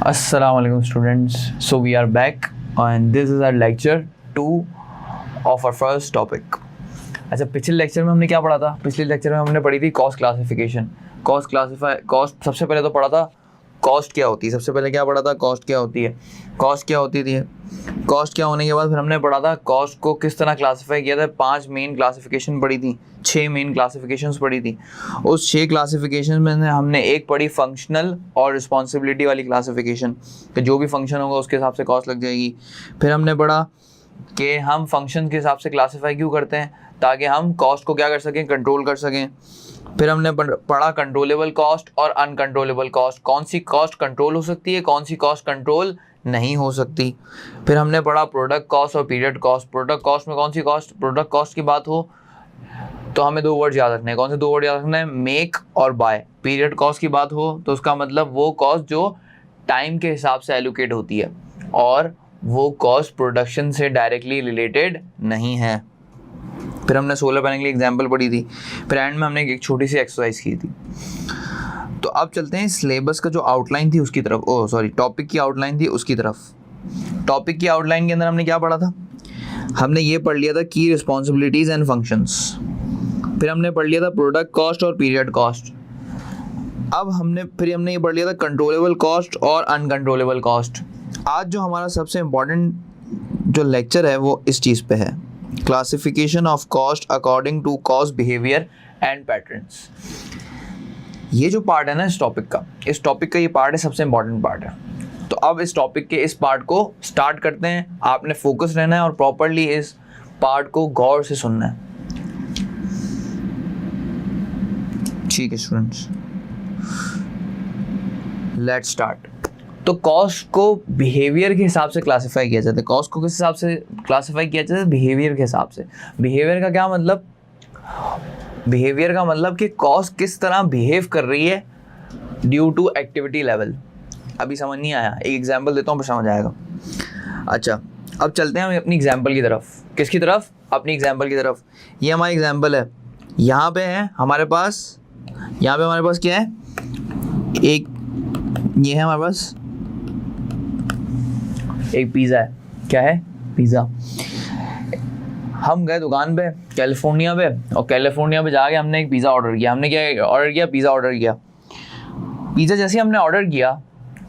Assalamualaikum students. So we are back and this is our lecture 2 of our first topic. अच्छा, पिछले lecture में हमने क्या पढ़ा था? पिछले लेक्चर में हमने पढ़ी थी कॉस्ट क्लासिफिकेशन. कॉस्ट सबसे पहले तो पढ़ा था कॉस्ट क्या होती है. सबसे पहले क्या पढ़ा था? कॉस्ट क्या होती है. कॉस्ट क्या होती थी. कॉस्ट क्या होने के बाद फिर हमने पढ़ा था कॉस्ट को किस तरह क्लासिफाई किया था. 5 मेन क्लासिफिकेशन पढ़ी थी, 6 मेन क्लासिफिकेशंस पढ़ी थी. उस 6 क्लासिफिकेशन में हमने एक पढ़ी फंक्शनल और रिस्पॉन्सिबिलिटी वाली क्लासिफिकेशन, कि जो भी फंक्शन होगा उसके हिसाब से कॉस्ट लग जाएगी. फिर हमने पढ़ा कि हम फंक्शन के हिसाब से क्लासिफाई क्यों करते हैं, ताकि हम कॉस्ट को क्या कर सकें, कंट्रोल कर सकें. फिर हमने पढ़ा कंट्रोलेबल कॉस्ट और अनकंट्रोलेबल कॉस्ट. कौन सी कॉस्ट कंट्रोल हो सकती है, कौन सी कॉस्ट कंट्रोल नहीं हो सकती. फिर हमने पढ़ा प्रोडक्ट कॉस्ट और पीरियड कॉस्ट. प्रोडक्ट कॉस्ट में कौन सी कॉस्ट, प्रोडक्ट कॉस्ट की बात हो तो हमें 2 वर्ड याद रखने हैं. कौन से 2 वर्ड याद रखना है? मेक और बाय. पीरियड कॉस्ट की बात हो तो उसका मतलब वो कॉस्ट जो टाइम के हिसाब से एलोकेट होती है और वो कॉस्ट प्रोडक्शन से डायरेक्टली रिलेटेड नहीं है. फिर हमने सोलर पैनल की एग्जांपल पढ़ी थी. फिर एंड में हमने एक छोटी सी एक्सरसाइज की थी. तो अब चलते हैं सिलेबस का जो आउटलाइन थी उसकी तरफ. टॉपिक की आउटलाइन थी उसकी तरफ. टॉपिक की आउटलाइन के अंदर हमने क्या पढ़ा था? हमने ये पढ़ लिया था की रिस्पॉन्सिबिलिटीज एंड फंक्शंस. फिर हमने पढ़ लिया था प्रोडक्ट कॉस्ट और पीरियड कॉस्ट. अब हमने ये पढ़ लिया था कंट्रोलेबल कॉस्ट और अनकंट्रोलेबल कॉस्ट. आज जो हमारा सबसे इम्पोर्टेंट जो लेक्चर है वो इस चीज़ पे है, classification of cost according to cost behaviour and patterns. ये जो पार्ट है ना इस टॉपिक का ये पार्ट है, सबसे इम्पोर्टेंट पार्ट है. तो अब इस टॉपिक के इस पार्ट को स्टार्ट करते हैं. आपने फोकस रहना है और प्रॉपरली इस पार्ट को गौर से सुनना है. ठीक है स्टूडेंट्स, लेट्स स्टार्ट. तो कॉस्ट को बिहेवियर के हिसाब से क्लासिफाई किया जाता है. कॉस्ट को किस हिसाब से क्लासिफाई किया जाता है? बिहेवियर के हिसाब से. बिहेवियर का क्या मतलब? बिहेवियर का मतलब कि कॉस्ट किस तरह बिहेव कर रही है ड्यू टू एक्टिविटी लेवल. अभी समझ नहीं आया? एक एग्जांपल देता हूँ फिर समझ आएगा. अच्छा, अब चलते हैं हम अपनी एग्जांपल की तरफ. किसकी तरफ? अपनी एग्जांपल की तरफ. ये हमारी एग्जांपल है. यहाँ पे हमारे पास क्या है? ये है हमारे पास एक पिज़्ज़ा है. क्या है? पिज़्ज़ा. हम गए दुकान पे कैलिफोर्निया पे, और कैलिफोर्निया पे जाके हमने एक पिज़्ज़ा ऑर्डर किया. हमने क्या ऑर्डर किया? पिज़्ज़ा ऑर्डर किया. पिज़्ज़ा जैसे हमने ऑर्डर किया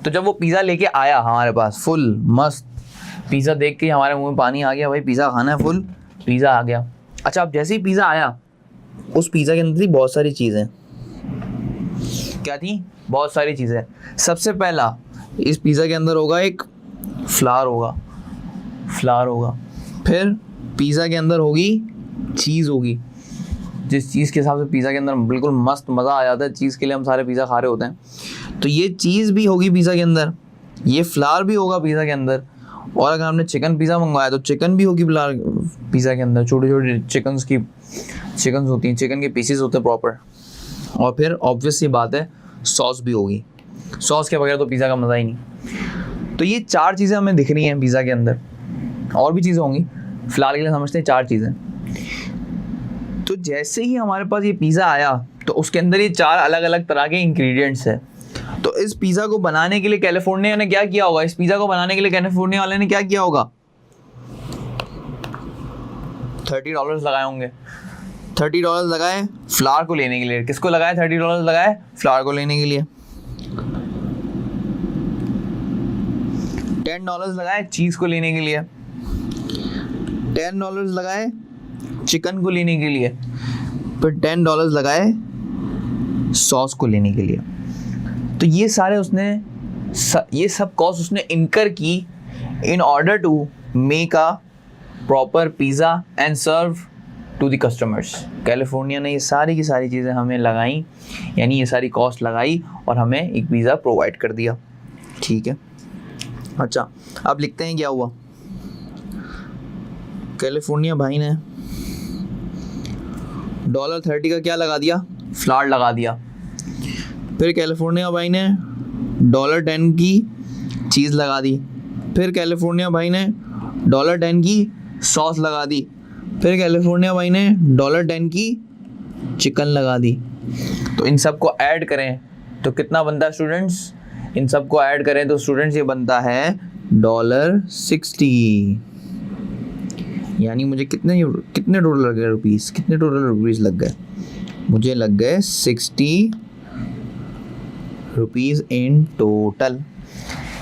तो जब वो पिज़्ज़ा लेके आया हमारे पास, फुल मस्त पिज़्ज़ा देख के हमारे मुंह में पानी आ गया. भाई पिज़्ज़ा खाना है, फुल पिज़्ज़ा आ गया. अच्छा, अब जैसे ही पिज़्ज़ा आया, उस पिज़्ज़ा के अंदर थी बहुत सारी चीज़ें. क्या थी? बहुत सारी चीज़ें. सबसे पहला इस पिज़्ज़ा के अंदर होगा एक फ्लावर होगा. फिर पिज़्ज़ा के अंदर होगी चीज़ होगी. जिस चीज़ के हिसाब से पिज़्ज़ा के अंदर बिल्कुल मस्त मज़ा आ जाता है, चीज़ के लिए हम सारे पिज़्ज़ा खा रहे होते हैं. तो ये चीज़ भी होगी पिज़्ज़ा के अंदर, ये फ्लावर भी होगा पिज़्ज़ा के अंदर. और अगर हमने चिकन पिज़्ज़ा मंगवाया तो चिकन भी होगी पिज़्ज़ा के अंदर. छोटे छोटे चिकन होती हैं, चिकन के पीसेस होते हैं प्रॉपर. और फिर ऑब्वियस सी बात है सॉस भी होगी. सॉस के बगैर तो पिज़्ज़ा का मज़ा ही नहीं. तो ये 4 चीज़ें हमें दिख रही हैं पिज़्ज़ा के अंदर. और भी चीज़ें होंगी, फिलहाल के लिए समझते हैं 4 चीज़ें. तो जैसे ही हमारे पास ये पिज़्ज़ा आया तो उसके अंदर ये 4 अलग अलग तरह के इंग्रेडिएंट्स हैं. तो इस पिज़्ज़ा को बनाने के लिए कैलिफोर्निया ने क्या किया होगा? कैलिफोर्निया वाले ने क्या किया होगा? $30 लगाए होंगे. $30 लगाए फ्लावर को लेने के लिए. किसको लगाए? $30 लगाए फ्लावर को लेने के लिए. $10 लगाए चीज़ को लेने के लिए. $10 लगाए चिकन को लेने के लिए. फिर $10 लगाए सॉस को लेने के लिए. तो ये सब कॉस्ट उसने इनकर की in order to make a proper pizza and serve to the customers. California ने ये सारी की सारी चीज़ें हमें लगाई, यानी ये सारी कॉस्ट लगाई और हमें एक पिज़्ज़ा प्रोवाइड कर दिया. ठीक है. अच्छा, अब लिखते हैं क्या हुआ. कैलिफोर्निया भाई ने $30 का क्या लगा दिया? फ्लावर लगा दिया. फिर कैलिफोर्निया भाई ने $10 की चीज़ लगा दी. फिर कैलिफोर्निया भाई ने $10 की सॉस लगा दी. फिर कैलिफोर्निया भाई ने $10 की चिकन लगा दी. तो इन सब को ऐड करें तो कितना बनता है स्टूडेंट्स, इन सबको ऐड करें तो स्टूडेंट्स ये बनता है $60। यानी मुझे कितने टोटल लग गए रुपीस, कितने टोटल रुपीस लग गए, मुझे लग गए ₹60 इन टोटल।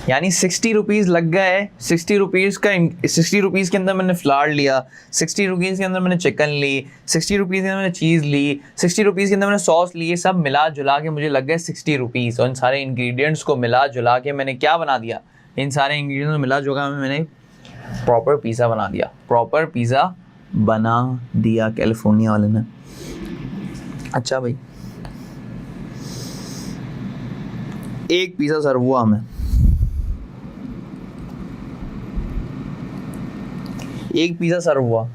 यानी ₹60 लग गए। ₹60 के अंदर मैंने फ्लावर लिया, ₹60 के अंदर मैंने चिकन ली, ₹60 के अंदर मैंने चीज़ ली, ₹60 के अंदर मैंने सॉस ली, ये सब मिला जुला के मुझे लग गए ₹60। और इन सारे इंग्रेडिएंट्स को मिला जुला के मैंने क्या बना दिया, इन सारे इंग्रेडिएंट्स को मिला जुला के मैंने प्रॉपर पिज़्ज़ा बना दिया, प्रॉपर पिज़्ज़ा बना दिया कैलिफोर्निया वाले ने। अच्छा भाई, एक पिज़्ज़ा सर्व हुआ हमें, एक पिज़्ज़ा सर्व हुआ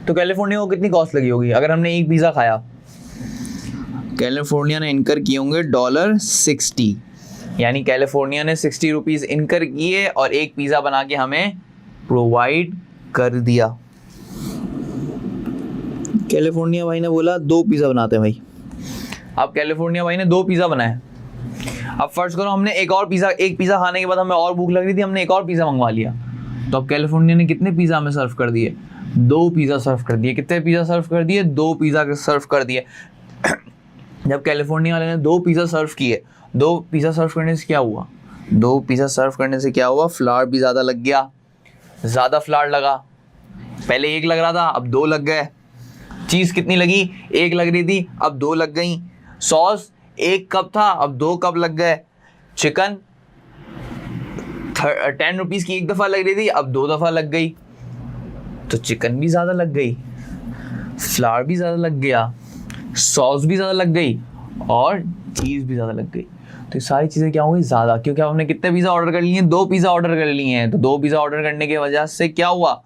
तो कैलिफोर्निया को कितनी कॉस्ट लगी होगी अगर हमने एक पिज़्ज़ा खाया? कैलिफोर्निया ने इनकर किए होंगे $60। यानी कैलिफोर्निया ने ₹60 इनकर किए और एक पिज़्ज़ा बना के हमें प्रोवाइड कर दिया। कैलिफोर्निया भाई ने बोला 2 पिज़्ज़ा बनाते हैं भाई। अब कैलिफोर्निया भाई ने 2 पिज़्ज़ा बनाए। अब फर्ज करो हमने एक पिज़्ज़ा खाने के बाद हमें और भूख लग रही थी, हमने एक और पिज़्ज़ा मंगवा लिया, तो अब कैलिफोर्निया ने कितने पिज़्ज़ा हमें सर्व कर दिए? 2 पिज़्ज़ा सर्व कर दिए। कितने पिज़्ज़ा सर्व कर दिए? 2 पिज़्ज़ा सर्व कर दिए। जब कैलिफोर्निया वाले ने 2 पिज़्ज़ा सर्व किए, 2 पिज़्ज़ा सर्व करने से क्या हुआ? 2 पिज़्ज़ा सर्व करने से क्या हुआ? फ्लावर भी ज़्यादा लग गया, ज़्यादा फ्लावर लगा। पहले 1 लग रहा था, अब 2 लग गए। चीज़ कितनी लगी? 1 लग रही थी, अब 2 लग गई। सॉस 1 कप था, अब 2 कप लग गए। चिकन ₹10 की 1 दफ़ा लग रही थी, अब 2 दफ़ा लग गई। तो चिकन भी ज़्यादा लग गई, फ्लावर भी ज़्यादा लग गया, सॉस भी ज़्यादा लग गई और चीज़ भी ज़्यादा लग गई। तो ये सारी चीज़ें क्या हो गई? ज़्यादा। क्योंकि अब हमने कितने पिज़्ज़ा ऑर्डर कर लिए हैं? 2 पिज़्ज़ा ऑर्डर कर लिए हैं। तो 2 पिज़्ज़ा ऑर्डर करने की वजह से क्या हुआ?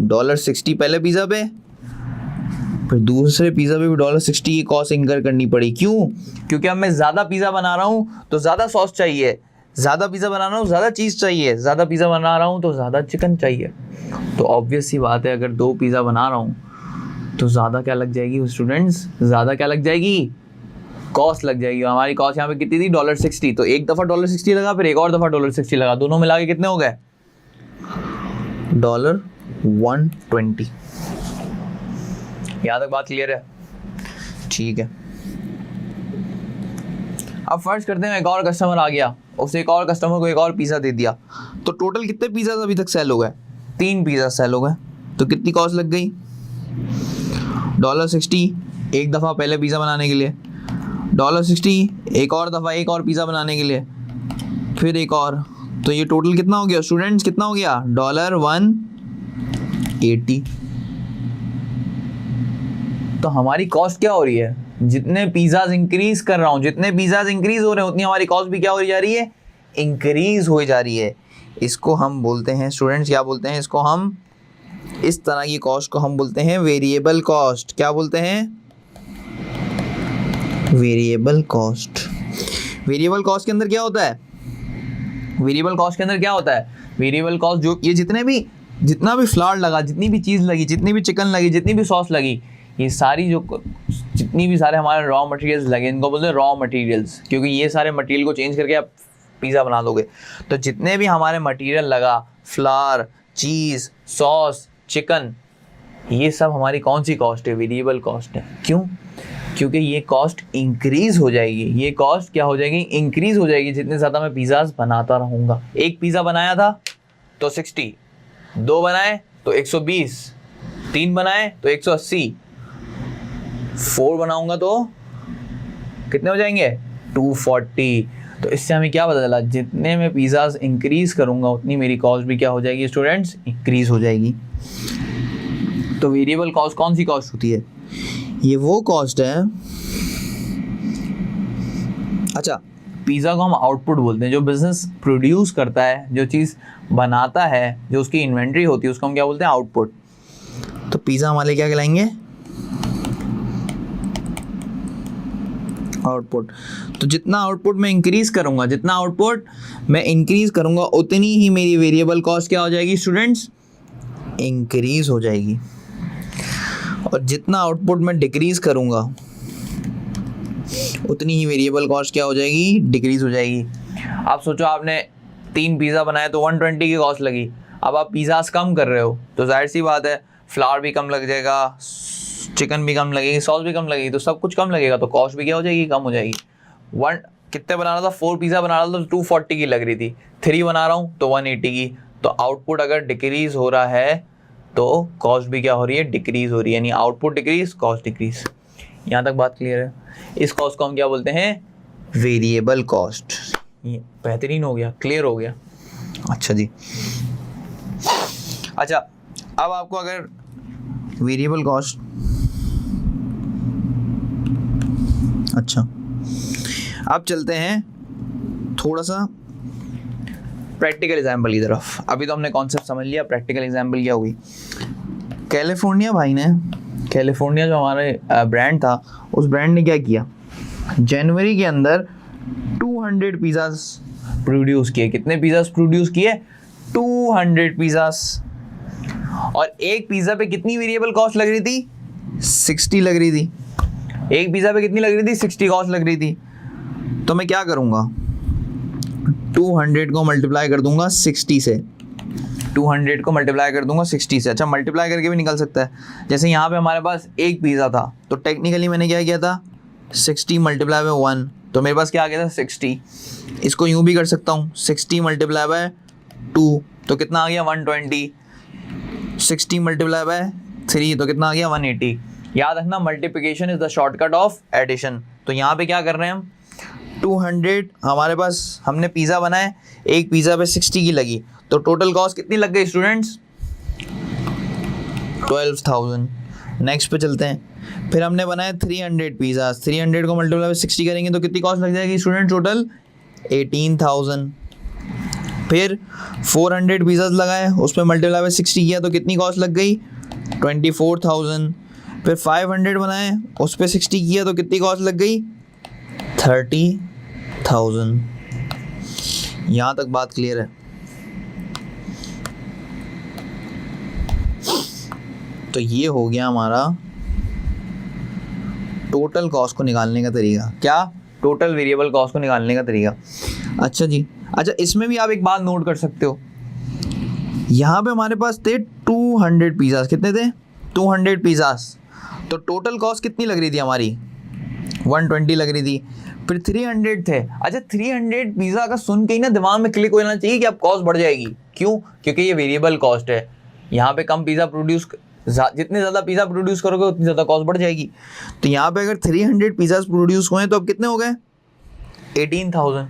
$60 पहले पिज़्ज़ा पे, फिर दूसरे पिज़्ज़ा पे भी $60 की कॉस्ट इंकर करनी पड़ी। क्यों? क्योंकि अब मैं ज़्यादा पिज़्ज़ा बना रहा हूँ तो ज़्यादा सॉस चाहिए, ज़्यादा पिज़्ज़ा बना रहा हूँ ज़्यादा चीज़ चाहिए, ज़्यादा पिज़्ज़ा बना रहा हूँ तो ज़्यादा चिकन चाहिए। तो ऑब्वियस सी बात है, अगर 2 पिज़्ज़ा बना रहा हूँ तो ज़्यादा क्या लग जाएगी स्टूडेंट्स? ज़्यादा क्या लग जाएगी? कॉस्ट लग जाएगी। हमारी कॉस्ट यहाँ पे कितनी थी? $60। तो एक दफ़ा $60 लगा, फिर एक और दफ़ा $60 लगा, दोनों मिला के कितने हो गए? $120। यहाँ तक बात क्लियर है? ठीक है। अब फर्ज करते हैं एक और कस्टमर आ गया, उसे एक और कस्टमर को एक और पिज़्ज़ा दे दिया, तो टोटल कितने पिज़्ज़ा अभी तक सेल हो गए? 3 पिज़्ज़ा सेल हो गए। तो कितनी कॉस्ट लग गई? $60 एक दफ़ा पहले पिज़्ज़ा बनाने के लिए, $60 एक और दफ़ा एक और पिज़्ज़ा बनाने के लिए, फिर एक और। तो ये टोटल कितना हो गया स्टूडेंट्स? कितना हो गया? $180। तो हमारी कॉस्ट क्या हो रही है? जितने पिज़्ज़ाज इंक्रीज कर रहा हूँ, जितने पिज़्ज़ाज इंक्रीज हो रहे हैं, उतनी हमारी कॉस्ट भी क्या हो जा रही है? इंक्रीज हो जा रही है। इसको हम बोलते हैं स्टूडेंट्स, क्या बोलते हैं इसको? हम इस तरह की कॉस्ट को हम बोलते हैं वेरिएबल कॉस्ट। क्या बोलते हैं? Variable cost. वेरिएबल कॉस्ट के अंदर क्या होता है? वेरिएबल कॉस्ट के अंदर क्या होता है? वेरिएबल कॉस्ट जो ये जितना भी फ्लावर लगा, जितनी भी चीज़ लगी, जितनी भी चिकन लगी, जितनी भी सॉस लगी, ये सारी जितनी भी सारे हमारे रॉ मटेरियल्स लगे, इनको बोलते हैं रॉ मटेरियल्स, क्योंकि ये सारे मटेरियल को चेंज करके आप पिज़्ज़ा बना दोगे। तो जितने भी हमारे मटेरियल लगा, फ्लावर, चीज़, सॉस, चिकन, ये सब हमारी कौन सी कॉस्ट है? वेरिएबल कॉस्ट है। क्यों? क्योंकि ये कॉस्ट इंक्रीज हो जाएगी। ये कॉस्ट क्या हो जाएगी? इंक्रीज हो जाएगी जितने ज़्यादा मैं पिज़्ज़ाज बनाता रहूँगा। एक पिज़्ज़ा बनाया था तो 60, 2 बनाए तो 120, 3 बनाए तो 180, 4 बनाऊंगा तो कितने हो जाएंगे? 240। तो इससे हमें क्या पता चला? जितने मैं पिज़्ज़ाज इंक्रीज करूंगा उतनी मेरी कॉस्ट भी क्या हो जाएगी स्टूडेंट्स? इंक्रीज हो जाएगी। तो वेरिएबल कॉस्ट कौन सी कॉस्ट होती है? ये वो कॉस्ट है, अच्छा, पिज़्ज़ा को हम आउटपुट बोलते हैं। जो बिजनेस प्रोड्यूस करता है, जो चीज़ बनाता है, जो उसकी इन्वेंट्री होती है, उसको हम क्या बोलते हैं? आउटपुट। तो पिज़्ज़ा हमारे क्या कहलाएंगे? आउटपुट। तो जितना आउटपुट मैं इंक्रीज करूंगा, जितना आउटपुट मैं इंक्रीज करूंगा, उतनी ही मेरी वेरिएबल कॉस्ट क्या हो जाएगी स्टूडेंट्स? इंक्रीज हो जाएगी। और जितना आउटपुट मैं डिक्रीज करूंगा, उतनी ही वेरिएबल कॉस्ट क्या हो जाएगी, डिक्रीज हो जाएगी। आप सोचो आपने 3 पिज़्ज़ा बनाया तो 120 की कॉस्ट लगी। अब आप पिज़्ज़ास कम कर रहे हो तो जाहिर सी बात है फ्लावर भी कम लग जाएगा, चिकन भी कम लगेगी, सॉस भी कम लगेगी, तो सब कुछ कम लगेगा, तो कॉस्ट भी क्या हो जाएगी, कम हो जाएगी। कितने बना रहा था, 4 पिज़्ज़ा बना रहा था तो 240 की लग रही थी, 3 बना रहा हूँ तो 180 की। तो आउटपुट अगर डिक्रीज हो रहा है तो कॉस्ट भी क्या हो रही है, डिक्रीज हो रही है, यानी आउटपुट डिक्रीज कॉस्ट डिक्रीज। यहाँ तक बात क्लियर है। इस कॉस्ट को हम क्या बोलते हैं, वेरिएबल कॉस्ट। ये बेहतरीन हो गया, क्लियर हो गया। अच्छा जी, अच्छा अब आपको अगर वेरिएबल कॉस्ट, अच्छा अब चलते हैं थोड़ा सा प्रैक्टिकल एग्जाम्पल की तरफ। अभी तो हमने कॉन्सेप्ट समझ लिया, प्रैक्टिकल एग्जाम्पल क्या हुई। कैलिफोर्निया भाई ने, कैलिफोर्निया जो हमारे ब्रांड था, उस ब्रांड ने क्या किया, जनवरी के अंदर 200 पिज़्ज़ास प्रोड्यूस किए। कितने पिज़्ज़ास प्रोड्यूस किए, 200 पिज़्ज़ास। और एक पिज़्ज़ा पे कितनी वेरिएबल कॉस्ट लग रही थी, 60 लग रही थी। एक पिज़्ज़ा पे कितनी लग रही थी, 60 कॉस्ट लग रही थी। तो मैं क्या करूँगा, 200 को मल्टीप्लाई कर दूंगा 60 से, 200 को मल्टीप्लाई कर दूंगा 60 से। अच्छा मल्टीप्लाई करके भी निकल सकता है। जैसे यहाँ पे हमारे पास एक पिज़्ज़ा था तो टेक्निकली मैंने क्या किया था, 60 मल्टीप्लाई बाय 1, तो मेरे पास क्या आ गया था 60। इसको यूँ भी कर सकता हूँ, 60 मल्टीप्लाई बाय 2 तो कितना आ गया 120, 60 मल्टीप्लाई बाय 3 तो कितना आ गया 180। याद रखना multiplication is the shortcut of addition. तो यहाँ पे क्या कर रहे हैं हम, 200 हमारे पास, हमने पिज़्ज़ा बनाए, एक पिज़्ज़ा पे 60 की लगी, तो टोटल कॉस्ट कितनी लग गई स्टूडेंट्स, 12,000। नेक्स्ट पे चलते हैं, फिर हमने बनाए 300 पिज़्ज़ा, 300 को मल्टीप्लाई बाय 60 करेंगे तो कितनी कॉस्ट लग जाएगी स्टूडेंट, टोटल 18,000। फिर 400 पिज़्ज़ास लगाए, उस पर मल्टीप्लाई बाय 60 किया तो कितनी कॉस्ट लग गई, 24,000। फिर 500 बनाए, उस पर 60 किया तो कितनी कॉस्ट लग गई, 30,000। यहाँ तक बात क्लियर है। तो ये हो गया हमारा टोटल कॉस्ट को निकालने का तरीका। क्या, टोटल वेरिएबल कॉस्ट को निकालने का तरीका। अच्छा जी, अच्छा इसमें भी आप एक बात नोट कर सकते हो, यहाँ पे हमारे पास थे 200 पिज़्ज़ास, कितने थे, 200 पिज़्ज़ास, तो टोटल कॉस्ट कितनी लग रही थी हमारी, 120 लग रही थी। फिर 300 थे। अच्छा 300 पिज़्ज़ा का सुन के ही ना दिमाग में क्लिक हो जाना चाहिए कि अब कॉस्ट बढ़ जाएगी। क्यों, क्योंकि ये वेरिएबल कॉस्ट है। यहाँ पे कम पिज़्ज़ा प्रोड्यूस, जितने ज़्यादा पिज़्ज़ा प्रोड्यूस करोगे उतनी ज़्यादा कॉस्ट बढ़ जाएगी। तो यहाँ पे अगर 300 पिज़्ज़ास प्रोड्यूस हुए तो अब कितने हो गए, 18,000।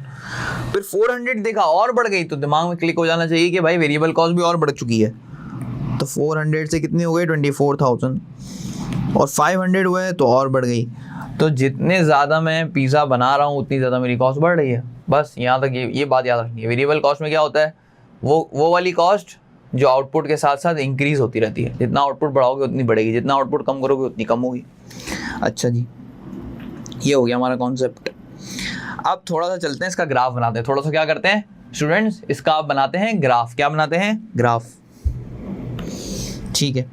फिर 400 देखा और बढ़ गई, तो दिमाग में क्लिक हो जाना चाहिए कि भाई वेरिएबल कॉस्ट भी और बढ़ चुकी है। तो 400 से कितनी हो गई, 24,000। और 500 हुए तो और बढ़ गई। तो जितने ज़्यादा मैं पिज़्ज़ा बना रहा हूँ उतनी ज़्यादा मेरी कॉस्ट बढ़ रही है। बस यहाँ तक ये बात याद रखनी है। वेरिएबल कॉस्ट में क्या होता है, वो वाली कॉस्ट जो आउटपुट के साथ साथ इंक्रीज़ होती रहती है। जितना आउटपुट बढ़ाओगे उतनी बढ़ेगी, जितना आउटपुट कम करोगे उतनी कम होगी। अच्छा जी, ये हो गया हमारा कॉन्सेप्ट। अब थोड़ा सा चलते हैं, इसका ग्राफ बनाते हैं। थोड़ा सा क्या करते हैं स्टूडेंट्स, इसका आप बनाते हैं ग्राफ। क्या बनाते हैं, ग्राफ। ठीक है,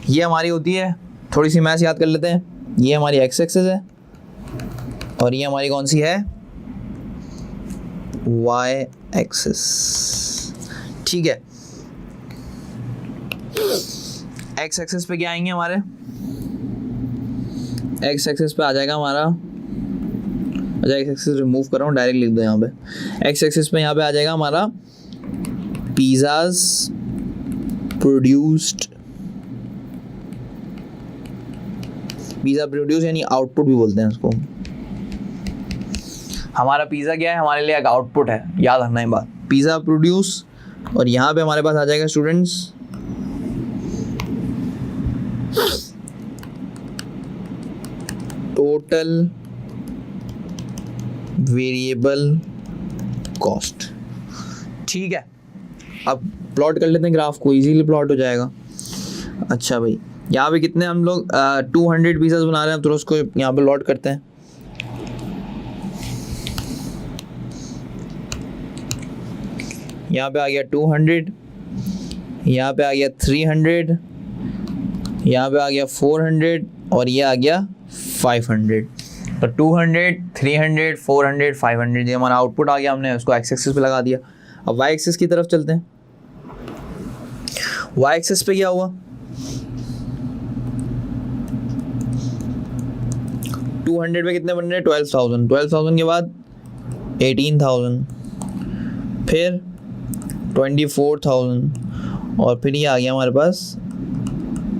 ये हमारी होती है, थोड़ी सी मैथ्स याद कर लेते हैं। ये हमारी एक्स एक्सिस है और ये हमारी कौन सी है, वाई एक्सिस। ठीक है, एक्स एक्सिस पे क्या आएंगे हमारे, एक्स एक्सिस पे आ जाएगा हमारा, अच्छा एक्स एक्सिस रिमूव कर रहा हूँ, डायरेक्ट लिख दो यहाँ पे। एक्स एक्सिस पे यहाँ पे आ जाएगा हमारा पिज़्ज़ास प्रोड्यूस्ड, पिज़्ज़ा प्रोड्यूस यानी आउटपुट भी बोलते हैं उसको। हमारा पिज़्ज़ा क्या है, हमारे लिए एक आउटपुट है, याद रखना ये बात, पिज़्ज़ा प्रोड्यूस। और यहाँ पे हमारे पास आ जाएगा स्टूडेंट्स टोटल वेरिएबल कॉस्ट। ठीक है, अब प्लॉट कर लेते हैं ग्राफ को, इजीली प्लॉट हो जाएगा। अच्छा भाई, यहाँ पे कितने हम लोग 200 पिज़्ज़ास बना रहे हैं, तो उसको यहाँ पे लॉट करते हैं। यहाँ पे आ गया 200, यहाँ पे आ गया 300, यहाँ पे आ गया 400 और ये आ गया 500। तो 200, 300, 400, 500 ये हमारा आउटपुट आ गया, हमने उसको एक्स एक्सिस पे लगा दिया। अब वाई एक्सिस की तरफ चलते हैं। वाई एक्सिस पे क्या हुआ, 200 पे कितने बन रहे हैं, 12,000, 12,000 के बाद 18,000, फिर 24,000 और फिर ये आ गया हमारे पास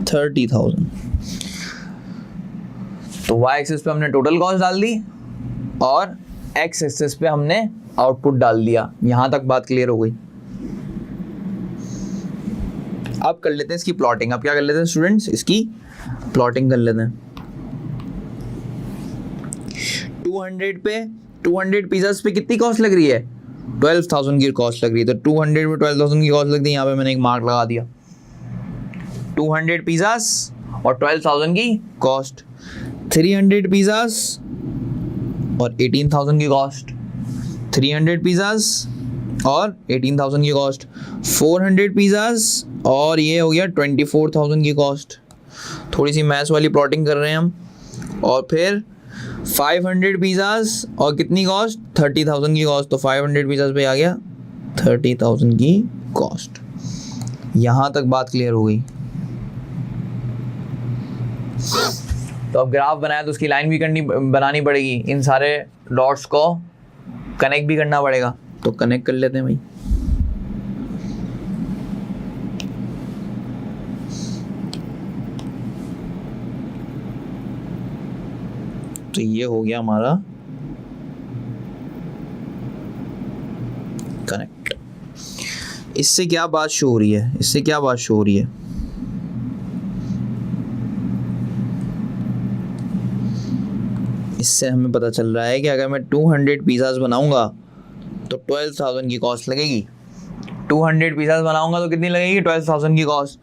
30,000। तो वाई एक्सिस पे हमने टोटल कॉस्ट डाल दी और एक्स एक्सिस पे हमने आउटपुट डाल दिया। यहां तक बात क्लियर हो गई। अब कर लेते हैं इसकी प्लॉटिंग। अब क्या कर लेते हैं स्टूडेंट्स, इसकी प्लॉटिंग कर लेते हैं। 200 पे 200 पिज़्ज़ास पे कितनी कॉस्ट लग रही है, 12,000 की कॉस्ट लग रही है। तो 200 पे 12,000 की कॉस्ट लगती है, यहाँ पे मैंने एक मार्क लगा दिया। 200 पिज़्ज़ास और 12,000 की कॉस्ट, 300 पिज़्ज़ास और 18,000 की कॉस्ट, 300 पिज़्ज़ास और 18,000 की कॉस्ट, 400 पिज़्ज़ास और ये हो गया 24,000 की कॉस्ट। थोड़ी सी मैथ्स वाली प्लॉटिंग कर रहे हैं हम। और फिर 500 पिज़्ज़ास और कितनी कॉस्ट, 30,000 की कॉस्ट। तो 500 पिज़्ज़ास पे आ गया 30,000 की कॉस्ट। यहाँ तक बात क्लियर हो गई। तो अब ग्राफ बनाया तो उसकी लाइन भी बनानी पड़ेगी, इन सारे डॉट्स को कनेक्ट भी करना पड़ेगा। तो कनेक्ट कर लेते हैं भाई। तो ये हो गया हमारा कनेक्ट। इससे क्या बात शो हो रही है, इससे क्या बात शो हो रही है, इससे हमें पता चल रहा है कि अगर मैं 200 पिज़्ज़ास बनाऊंगा तो 12,000 की कॉस्ट लगेगी। 200 पिज़्ज़ास बनाऊंगा तो कितनी लगेगी, 12,000 की कॉस्ट।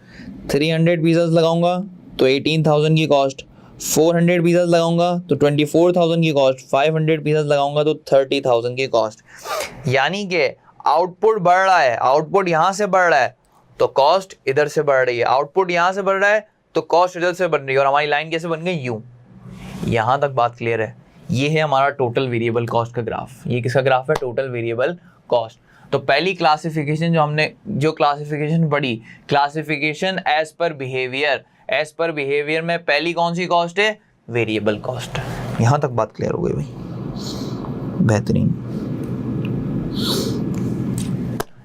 300 पिज़्ज़ास लगाऊंगा तो 18,000 की कॉस्ट। 400 पिज़्ज़ास लगाऊंगा तो 24,000 की कॉस्ट। 500 पिज़्ज़ास लगाऊंगा तो 30,000 की कॉस्ट। यानी कि आउटपुट बढ़ रहा है, आउटपुट यहाँ से बढ़ रहा है तो कॉस्ट इधर से बढ़ रही है, आउटपुट यहाँ से बढ़ रहा है तो कॉस्ट इधर से बढ़ रही है। और हमारी लाइन कैसे बन गई, यूँ। यहाँ तक बात क्लियर है। ये है हमारा टोटल वेरिएबल कॉस्ट का ग्राफ। ये किसका ग्राफ है, टोटल वेरिएबल कॉस्ट। तो पहली क्लासिफिकेशन जो हमने क्लासिफिकेशन पढ़ी, classification as per behaviour, as per behaviour में पहली कौन सी कॉस्ट है, वेरिएबल कॉस्ट। यहाँ तक बात क्लियर हो गई भाई, बेहतरीन।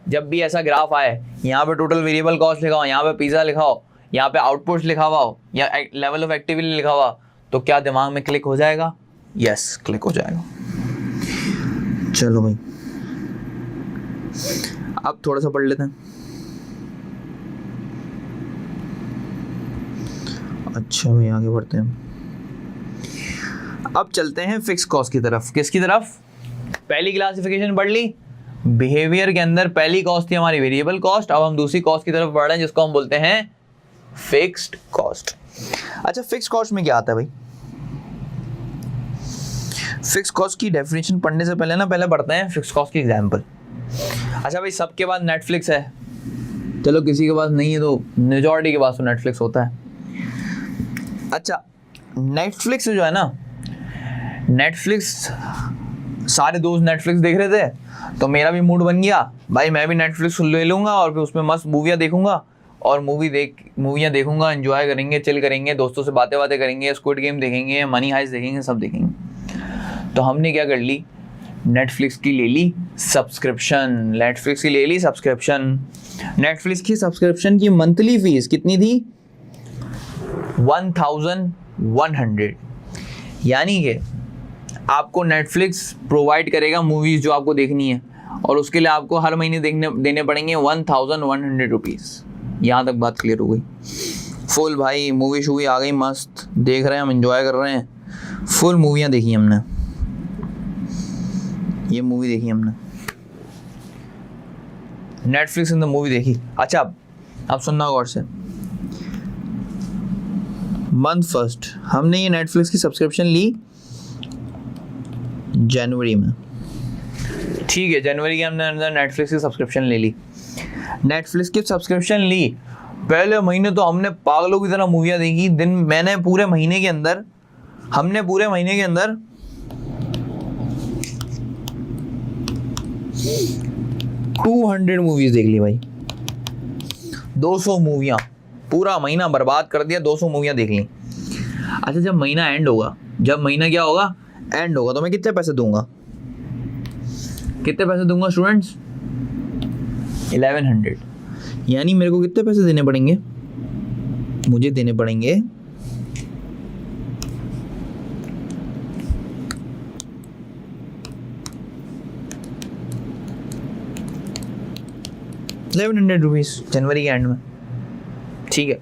जब भी ऐसा ग्राफ आए, यहाँ पे टोटल वेरिएबल कॉस्ट लिखा हो, यहाँ पे पिज़्ज़ा लिखा हो, यहाँ पे आउटपुट लिखा हुआ हो या लेवल ऑफ एक्टिविटी लिखा हुआ, तो क्या दिमाग में क्लिक हो जाएगा, यस क्लिक हो जाएगा। चलो भाई अब थोड़ा सा पढ़ लेते हैं। अच्छा भाई आगे बढ़ते हैं। अब चलते हैं फिक्स कॉस्ट की तरफ। किसकी तरफ, पहली क्लासिफिकेशन पढ़ ली, बिहेवियर के अंदर पहली कॉस्ट थी हमारी वेरिएबल कॉस्ट। अब हम दूसरी कॉस्ट की तरफ बढ़ रहे हैं जिसको हम बोलते हैं फिक्स्ड कॉस्ट। अच्छा फिक्स कॉस्ट में क्या आता है भाई, फिक्स कॉस्ट की डेफिनेशन पढ़ने से पहले पढ़ते हैं फिक्स कॉस्ट की एग्जांपल। अच्छा भाई सबके पास नेटफ्लिक्स है, चलो किसी के पास नहीं है तो मेजॉरिटी के पास तो नेटफ्लिक्स होता है। अच्छा नेटफ्लिक्स जो है ना, नेटफ्लिक्स सारे दोस्त नेटफ्लिक्स देख रहे थे तो मेरा भी मूड बन गया भाई, मैं भी नेटफ्लिक्स ले लूँगा और फिर उसमें मस्त मूवियाँ देखूंगा और मूवियाँ देखूंगा, एंजॉय करेंगे, चिल करेंगे, दोस्तों से बातें करेंगे, स्क्विड गेम देखेंगे, मनी हाइस्ट देखेंगे, सब देखेंगे। तो हमने क्या कर ली, नेटफ्लिक्स की ले ली सब्सक्रिप्शन। नेटफ्लिक्स की ले ली सब्सक्रिप्शन। नेटफ्लिक्स की सब्सक्रिप्शन की मंथली फीस कितनी थी, 1,100। यानी कि आपको नेटफ्लिक्स प्रोवाइड करेगा मूवीज़ जो आपको देखनी है और उसके लिए आपको हर महीने देने पड़ेंगे 1,100 रुपीज़। यहाँ तक बात क्लियर हो गई। फुल भाई मूवी शूवी आ गई, मस्त देख रहे हैं हम, एंजॉय कर रहे हैं, फुल मूवियाँ देखी हमने, ये मूवी देखी हमने, नेटफ्लिक्स इन द मूवी देखी। अच्छा अब सुनना गौर से, मंथ फर्स्ट हमने ये नेटफ्लिक्स की सब्सक्रिप्शन ली जनवरी में, ठीक है, जनवरी के हमने अंदर नेटफ्लिक्स की सब्सक्रिप्शन ले ली। नेटफ्लिक्स की सब्सक्रिप्शन ली, पहले महीने तो हमने पागलों की तरह मूवियाँ देखी। हमने पूरे महीने के अंदर 200 मूवीज देख ली भाई, 200 मूवियाँ, पूरा महीना बर्बाद कर दिया, 200 मूवियाँ देख ली। अच्छा जब महीना एंड होगा, जब महीना क्या होगा, एंड होगा, तो मैं कितने पैसे दूंगा, कितने पैसे दूंगा स्टूडेंट्स, 1100। यानी मेरे को कितने पैसे देने पड़ेंगे, मुझे देने पड़ेंगे 1100 रुपीज़ जनवरी के एंड में। ठीक है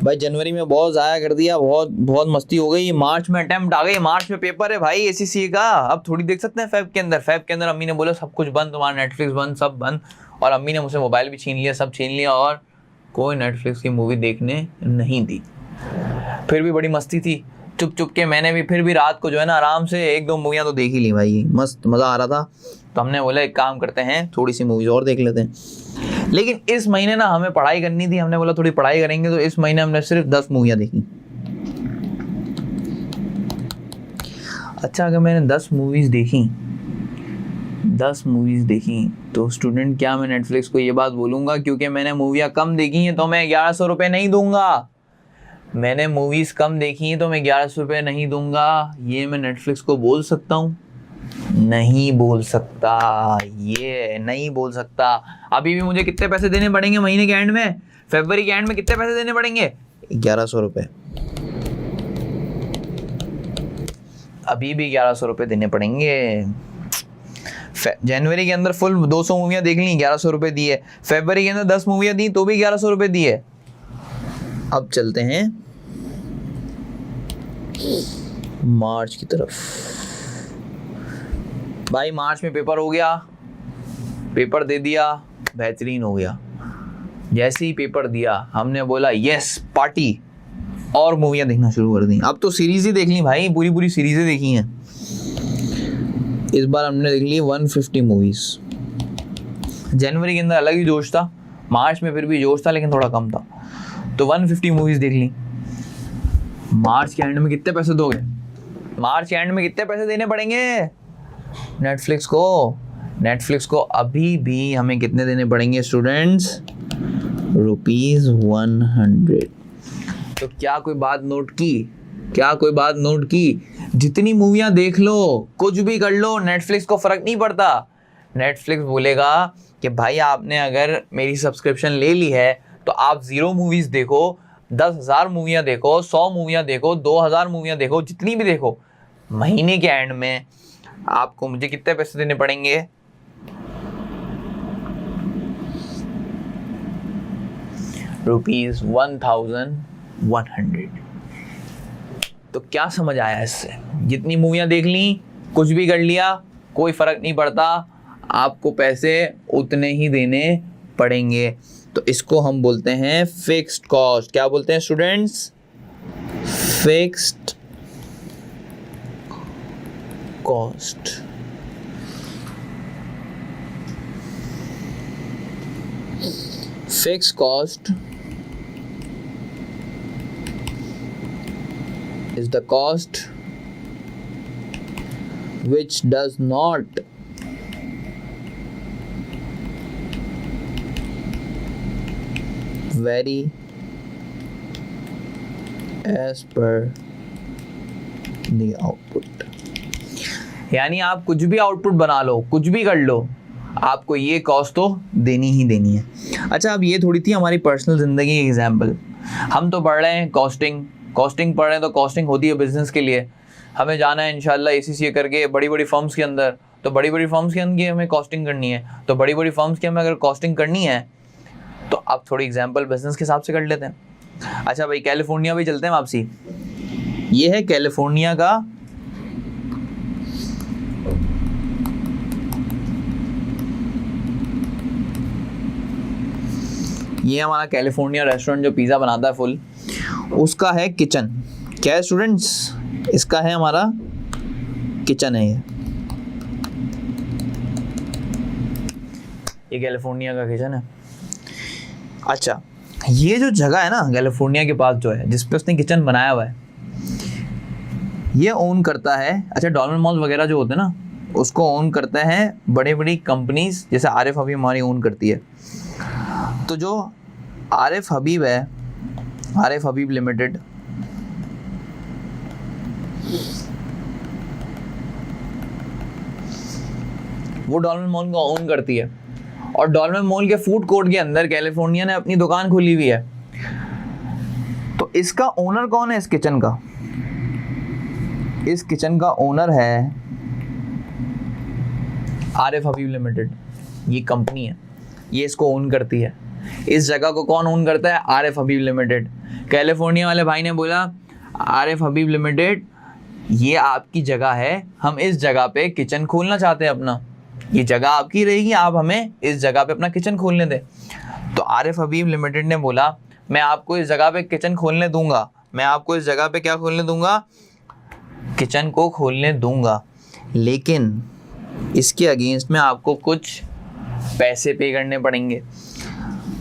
भाई, जनवरी में बहुत ज़ाया कर दिया, बहुत मस्ती हो गई। मार्च में अटेम्प्ट आ गई, मार्च में पेपर है भाई ACCA का, अब थोड़ी देख सकते हैं फेब के अंदर। फेब के अंदर अम्मी ने बोला सब कुछ बंद, तुम्हारा नेटफ्लिक्स बंद, सब बंद, और अम्मी ने मुझसे मोबाइल भी छीन लिया, सब छीन लिया, और कोई नेटफ्लिक्स की मूवी देखने नहीं दी। फिर भी बड़ी मस्ती थी, चुप चुप के मैंने भी फिर भी रात को जो है ना आराम से 1-2 मूवियाँ तो देख ही ली भाई, मस्त मज़ा आ रहा था। तो हमने बोला एक काम करते हैं, थोड़ी सी मूवीज़ और देख लेते हैं। लेकिन इस महीने ना हमें पढ़ाई करनी थी, हमने बोला थोड़ी पढ़ाई करेंगे, तो इस महीने हमने सिर्फ 10 मूवियाँ देखी। अच्छा अगर मैंने 10 मूवीज़ देखी तो स्टूडेंट क्या मैं नेटफ्लिक्स को ये बात बोलूँगा क्योंकि मैंने मूवियाँ कम देखी हैं तो मैं 1100 रुपये नहीं दूंगा, मैंने मूवीज़ कम देखी हैं तो मैं 1100 रुपये नहीं दूंगा, ये मैं नेटफ्लिक्स को बोल सकता हूँ? नहीं बोल सकता, ये नहीं बोल सकता। अभी भी मुझे कितने पैसे देने पड़ेंगे महीने के एंड में, फरवरी के एंड में कितने पैसे देने पड़ेंगे, 1100 रुपये। अभी भी 1100 रुपये देने पड़ेंगे। जनवरी के अंदर फुल 200 मूवियाँ देख ली, 1100 रुपये दिए। फरवरी के अंदर 10 मूवियाँ दी तो भी 1100 रुपये दिए। अब चलते हैं मार्च की तरफ। भाई मार्च में पेपर हो गया, पेपर दे दिया, बेहतरीन हो गया। जैसे ही पेपर दिया हमने बोला यस पार्टी, और मूवियाँ देखना शुरू कर दी। अब तो सीरीज ही देख ली भाई, पूरी सीरीजें देखी हैं। इस बार हमने देख ली 150 मूवीज। जनवरी के अंदर अलग ही जोश था, मार्च में फिर भी जोश था लेकिन थोड़ा कम था, तो 150 मूवीज देख ली। मार्च के एंड में कितने पैसे दोगे, मार्च के एंड में कितने पैसे देने पड़ेंगे नेटफ्लिक्स को? नेटफ्लिक्स को अभी भी हमें कितने देने पड़ेंगे स्टूडेंट्स, ₹100। तो क्या कोई बात नोट की, क्या कोई बात नोट की? जितनी मूवियाँ देख लो, कुछ भी कर लो, नेटफ्लिक्स को फ़र्क नहीं पड़ता। नेटफ्लिक्स बोलेगा कि भाई आपने अगर मेरी सब्सक्रिप्शन ले ली है तो आप 0 मूवीज़ देखो, 10,000 मूवियाँ देखो, 100 मूवियाँ देखो, 2,000 मूवियाँ देखो, जितनी भी देखो, महीने के एंड में आपको मुझे कितने पैसे देने पड़ेंगे? ₹1100। तो क्या समझ आया इससे? जितनी मूवियाँ देख ली, कुछ भी कर लिया, कोई फ़र्क नहीं पड़ता, आपको पैसे उतने ही देने पड़ेंगे। तो इसको हम बोलते हैं फिक्स्ड कॉस्ट। क्या बोलते हैं students? Fixed cost. Fixed cost is the cost which does not vary as per the output। यानी आप कुछ भी आउटपुट बना लो, कुछ भी कर लो, आपको ये कॉस्ट तो देनी ही देनी है। अच्छा अब ये थोड़ी थी हमारी पर्सनल ज़िंदगी की एग्जाम्पल। हम तो पढ़ रहे हैं कॉस्टिंग पढ़ रहे हैं, तो कॉस्टिंग होती है बिजनेस के लिए। हमें जाना है इंशाल्लाह ACCA करके बड़ी फर्म्स के अंदर, तो बड़ी फर्म्स के अंदर हमें कॉस्टिंग करनी है। तो बड़ी फर्म्स की हमें अगर कॉस्टिंग करनी है तो अब थोड़ी एग्जांपल बिजनेस के हिसाब से कर लेते हैं। अच्छा भाई कैलिफोर्निया भी चलते हैं वापसी। ये है कैलिफोर्निया का ये हमारा कैलिफोर्निया रेस्टोरेंट जो पिज़्ज़ा बनाता है फुल, उसका है किचन। क्या है स्टूडेंट्स? इसका है हमारा किचन है। ये कैलिफोर्निया का किचन है। अच्छा ये जो जगह है ना कैलिफोर्निया के पास जो है जिस पे उसने किचन बनाया हुआ है, ये ओन करता है। अच्छा डॉलर मॉल वगैरह जो होते हैं ना, उसको ओन करते हैं बड़ी बड़ी कंपनीज, जैसे आरिफ हबीब हमारी ओन करती है। तो जो आरिफ हबीब है, आरिफ हबीब लिमिटेड, वो डॉल्फिन मॉल को ओन करती है, और डॉल्फिन मॉल के फूड कोर्ट के अंदर कैलिफोर्निया ने अपनी दुकान खोली हुई है। तो इसका ओनर कौन है? इस किचन का, इस किचन का ओनर है आरिफ हबीब लिमिटेड। ये कंपनी है, ये इसको ओन करती है। इस जगह को कौन ओन करता है? आरिफ हबीब लिमिटेड। कैलिफोर्निया वाले भाई ने बोला आरिफ हबीब लिमिटेड ये आपकी जगह है, हम इस जगह पे किचन खोलना चाहते हैं अपना, ये जगह आपकी रहेगी, आप हमें इस जगह पे अपना किचन खोलने दें। तो आरिफ हबीब लिमिटेड ने बोला मैं आपको इस जगह पे किचन खोलने दूंगा, मैं आपको इस जगह पे क्या खोलने दूंगा? किचन को खोलने दूंगा, लेकिन इसके अगेंस्ट में आपको कुछ पैसे पे करने पड़ेंगे।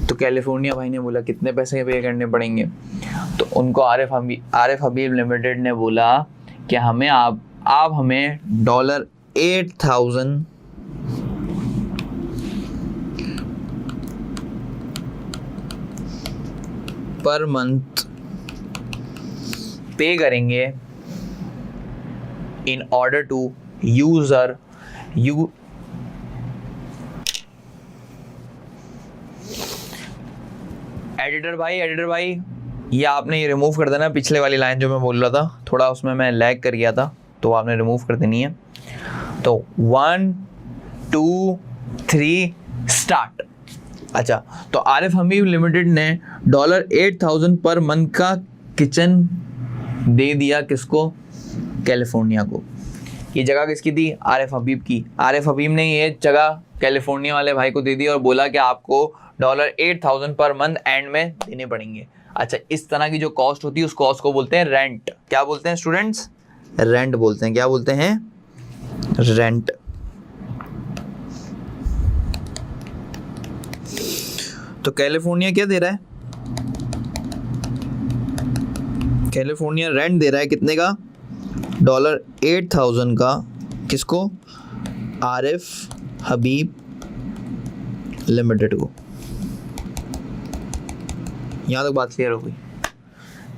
तो कैलिफोर्निया भाई ने बोला कितने पैसे पे करने पड़ेंगे? तो उनको आरिफ हबीब लिमिटेड ने बोला कि हमें आप हमें $8,000 पर मंथ पे करेंगे in order to user you editor भाई ये आपने ये रिमूव कर देना, पिछले वाली लाइन जो मैं बोल रहा था थोड़ा उसमें मैं लैग कर गया था, तो आपने रिमूव कर देनी है। तो 1 2 3 स्टार्ट। अच्छा, तो आरिफ हबीब लिमिटेड ने $8,000 पर मंथ का किचन दे दिया किसको? कैलिफोर्निया को। ये जगह किसकी थी? आरिफ हबीब की। आरिफ हबीब ने ये जगह कैलिफोर्निया वाले भाई को दे दी और बोला कि आपको $8,000 पर मंथ एंड में देने पड़ेंगे। अच्छा, इस तरह की जो कॉस्ट होती है उस कॉस्ट को बोलते हैं रेंट। क्या बोलते हैं स्टूडेंट्स? रेंट बोलते हैं। क्या बोलते हैं? रेंट। तो कैलिफोर्निया क्या दे रहा है? कैलिफोर्निया रेंट दे रहा है कितने का? $8,000 का। किसको? आरिफ हबीब लिमिटेड को। यहाँ तक बात क्लियर हो गई?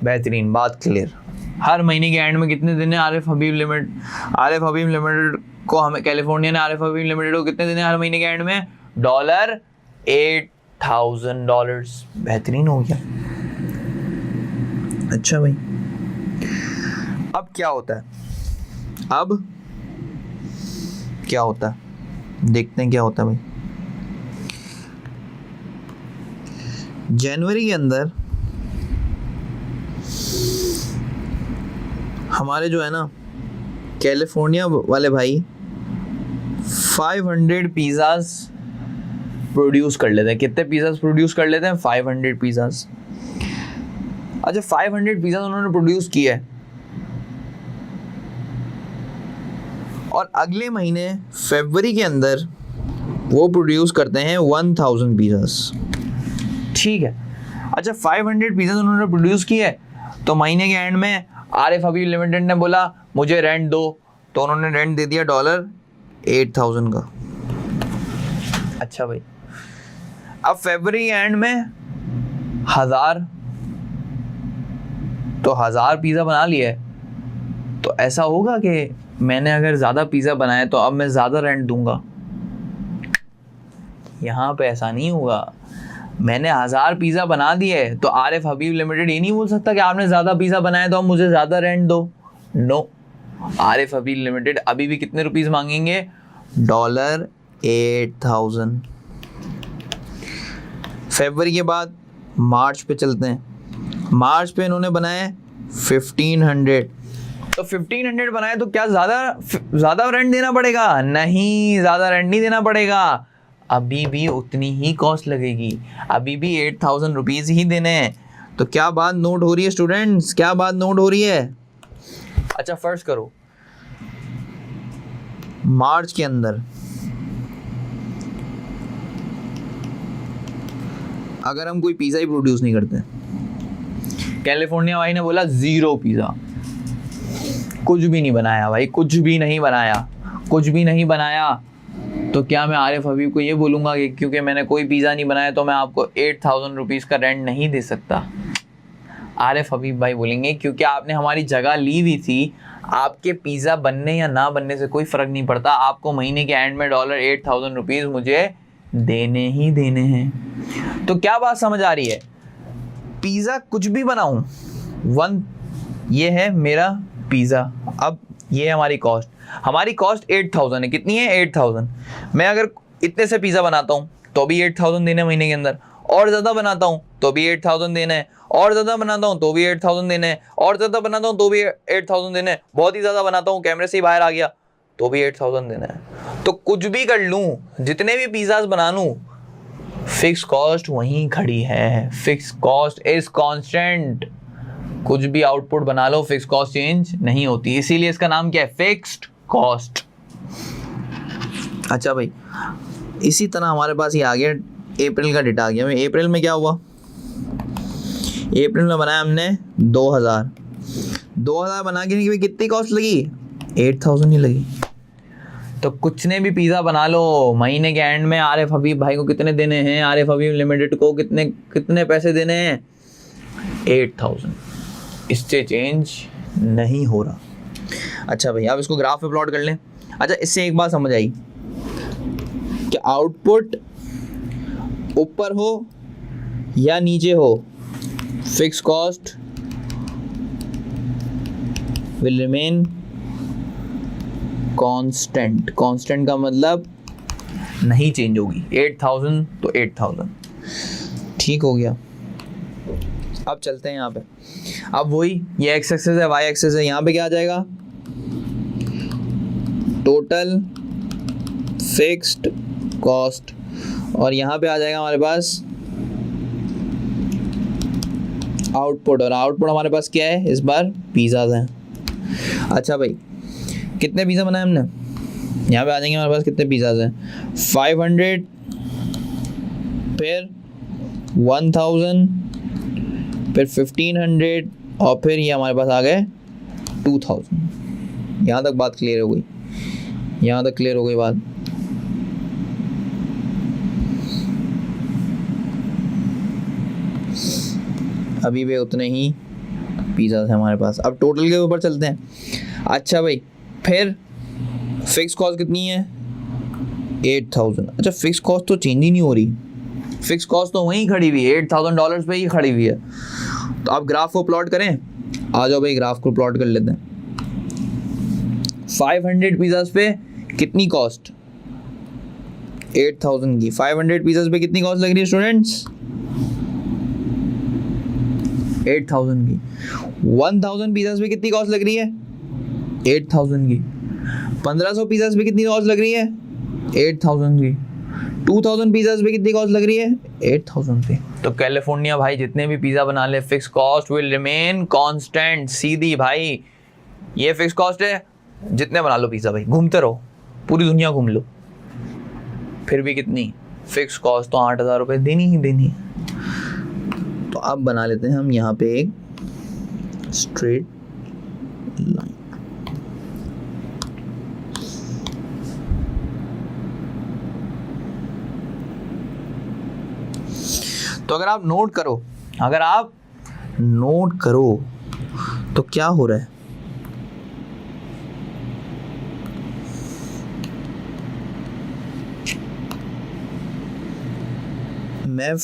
बेहतरीन, बात क्लियर। हर महीने के एंड में कितने दिन है आरिफ हबीब लिमिटेड को हमें कैलिफोर्निया ने आरिफ हबीब लिमिटेड को कितने दिन है हर महीने के एंड में? $8,000। बेहतरीन हो गया। अच्छा भाई, अब क्या होता है? अब क्या होता है देखते हैं क्या होता है भाई। जनवरी के अंदर हमारे जो है ना कैलिफोर्निया वाले भाई 500 पिज़्ज़ाज प्रोड्यूस कर लेते हैं। कितने पिज़्ज़ाज प्रोड्यूस कर लेते हैं? 500 पिज़्ज़ाज। अच्छा, 500 पिज़्ज़ाज उन्होंने प्रोड्यूस किए और अगले महीने फरवरी के अंदर वो प्रोड्यूस करते हैं 1000 पिज़्ज़ाज। ठीक है। अच्छा, 500 पिज़्ज़ाज उन्होंने प्रोड्यूस किए, तो महीने के एंड में आरिफ हबीब लिमिटेड ने बोला मुझे रेंट दो, तो उन्होंने रेंट दे दिया $8,000 का। अच्छा भाई, अब फरवरी एंड में 1000, तो 1000 पिज़्ज़ा बना लिए। तो ऐसा होगा कि मैंने अगर ज़्यादा पिज़्ज़ा बनाया तो अब मैं ज़्यादा रेंट दूंगा? यहाँ पे ऐसा नहीं होगा। मैंने 1000 पिज़्ज़ा बना दिए तो आरिफ हबीब लिमिटेड ये नहीं बोल सकता कि आपने ज़्यादा पिज़्ज़ा बनाया तो अब मुझे ज़्यादा रेंट दो। नो, आरिफ हबीब लिमिटेड अभी भी कितने रुपीस मांगेंगे? $8,000। फरवरी के बाद मार्च पे चलते हैं। मार्च पे इन्होंने बनाए 1500। तो 1500 बनाए तो क्या ज़्यादा रेंट देना पड़ेगा? नहीं, ज़्यादा रेंट नहीं देना पड़ेगा। अभी भी उतनी ही कॉस्ट लगेगी, अभी भी 8,000 रुपीज़ ही देने हैं। तो क्या बात नोट हो रही है स्टूडेंट्स? क्या बात नोट हो रही है? अच्छा, फर्ज करो मार्च के अंदर अगर हम कोई पिज़्ज़ा ही प्रोड्यूस नहीं करते, कैलिफोर्निया भाई ने बोला 0 पिज़्ज़ा, कुछ भी नहीं बनाया भाई, कुछ भी नहीं बनाया, कुछ भी नहीं बनाया तो क्या मैं आरिफ हबीब को ये बोलूँगा कि क्योंकि मैंने कोई पिज़्ज़ा नहीं बनाया तो मैं आपको 8,000 रुपीज़ का रेंट नहीं दे सकता? आरिफ हबीब भाई बोलेंगे क्योंकि आपने हमारी जगह ली हुई थी, आपके पिज़्ज़ा बनने या ना बनने से कोई फ़र्क नहीं पड़ता, आपको महीने के एंड में $8,000 मुझे देने ही देने हैं। तो क्या बात समझ आ रही है? पिज़्ज़ा कुछ भी बनाऊं, ये है मेरा पिज़्ज़ा, अब ये है हमारी कॉस्ट। हमारी कॉस्ट 8,000 है। कितनी है? 8,000। मैं अगर इतने से पिज़्ज़ा बनाता हूँ तो भी 8,000 देने महीने के अंदर, और ज़्यादा बनाता हूँ तो भी 8,000 देना है, और ज़्यादा बनाता हूँ तो भी 8,000 देना है, और ज़्यादा बनाता हूँ तो भी 8,000 देना है, बहुत ही ज़्यादा बनाता हूँ, कैमरे से ही बाहर आ गया तो भी 8,000 देना है। तो कुछ भी कर लूँ, जितने भी पिज़्ज़ाज बना लूँ, फिक्स कॉस्ट वहीं खड़ी है। Fix cost is constant. कुछ भी आउटपुट बना लो, फिक्स कॉस्ट चेंज नहीं होती, इसीलिए इसका नाम क्या है? Fixed cost. अच्छा भाई, इसी तरह हमारे पास ये आ गया, अप्रैल का डेटा आ गया। अप्रैल में क्या हुआ? अप्रैल में बनाया हमने 2,000 बना के कितनी कॉस्ट लगी? 8,000 ही लगी। तो कुछ ने भी पिज़्ज़ा बना लो, महीने के एंड में आरिफ हबीब भाई को कितने देने हैं? आरिफ हबीब लिमिटेड को कितने पैसे देने हैं? 8,000। इससे चेंज नहीं हो रहा। अच्छा भाई, अब इसको ग्राफ पे प्लॉट कर लें। अच्छा, इससे एक बात समझ आई कि आउटपुट ऊपर हो या नीचे हो, fix cost will remain constant. Constant का मतलब नहीं चेंज होगी। 8,000 तो 8,000। ठीक हो गया। अब चलते हैं यहाँ पे। अब वही, ये एक्स एक्सिस है, वाई एक्सिस है, यहाँ पे क्या आ जाएगा? टोटल फिक्स्ड कॉस्ट, और यहाँ पे आ जाएगा हमारे पास आउटपुट, और आउटपुट हमारे पास क्या है इस बार? पिज़्ज़ाज हैं। अच्छा भाई, कितने पिज़्ज़ा बनाए हमने? यहाँ पे आ जाएंगे हमारे पास कितने पिज़्ज़ाज हैं? 500, फिर 1,000, फिर 1,500, और फिर ये हमारे पास आ गए 2,000। यहाँ तक बात क्लियर हो गई? यहाँ तक क्लियर हो गई बात? अभी भी उतने ही पिज़्ज़ा हैं हमारे पास। अब टोटल के ऊपर चलते हैं। अच्छा भाई, फिर फिक्स कॉस्ट कितनी है? 8,000। अच्छा, फिक्स कॉस्ट तो चेंज ही नहीं हो रही, फिक्स कॉस्ट तो वहीं खड़ी हुई है, $8,000 पे ही खड़ी हुई है। तो अब ग्राफ को प्लॉट करें। आ जाओ भाई, ग्राफ को प्लॉट कर लेते हैं। 500 पिज़्ज़ाज पे कितनी कॉस्ट? 8,000 की। 500 पिज़्ज़ाज पे कितनी कॉस्ट लग रही है स्टूडेंट्स? 8,000 की। 1,000 पिज़्ज़ाज पे कितनी कॉस्ट लग रही है? 8,000 की। 1,500 पिज़्ज़ाज पे कितनी कॉस्ट लग रही है? 8,000 की। 2,000 पिज़्ज़ाज पे कितनी कॉस्ट लग रही है? 8,000 पे। तो कैलिफोर्निया भाई जितने भी पिज़्ज़ा बना ले, fix cost will remain constant. सीधी भाई, ये फिक्स कॉस्ट है, जितने बना लो पिज़्ज़ा भाई, घूमते रहो, पूरी दुनिया घूम लो, फिर भी कितनी? फिक्स कॉस्ट तो 8,000 रुपये देनी ही देनी है। तो अब बना लेते हैं हम यहाँ पे एक स्ट्रेट लाइन। तो अगर आप नोट करो तो क्या हो रहा है? मैं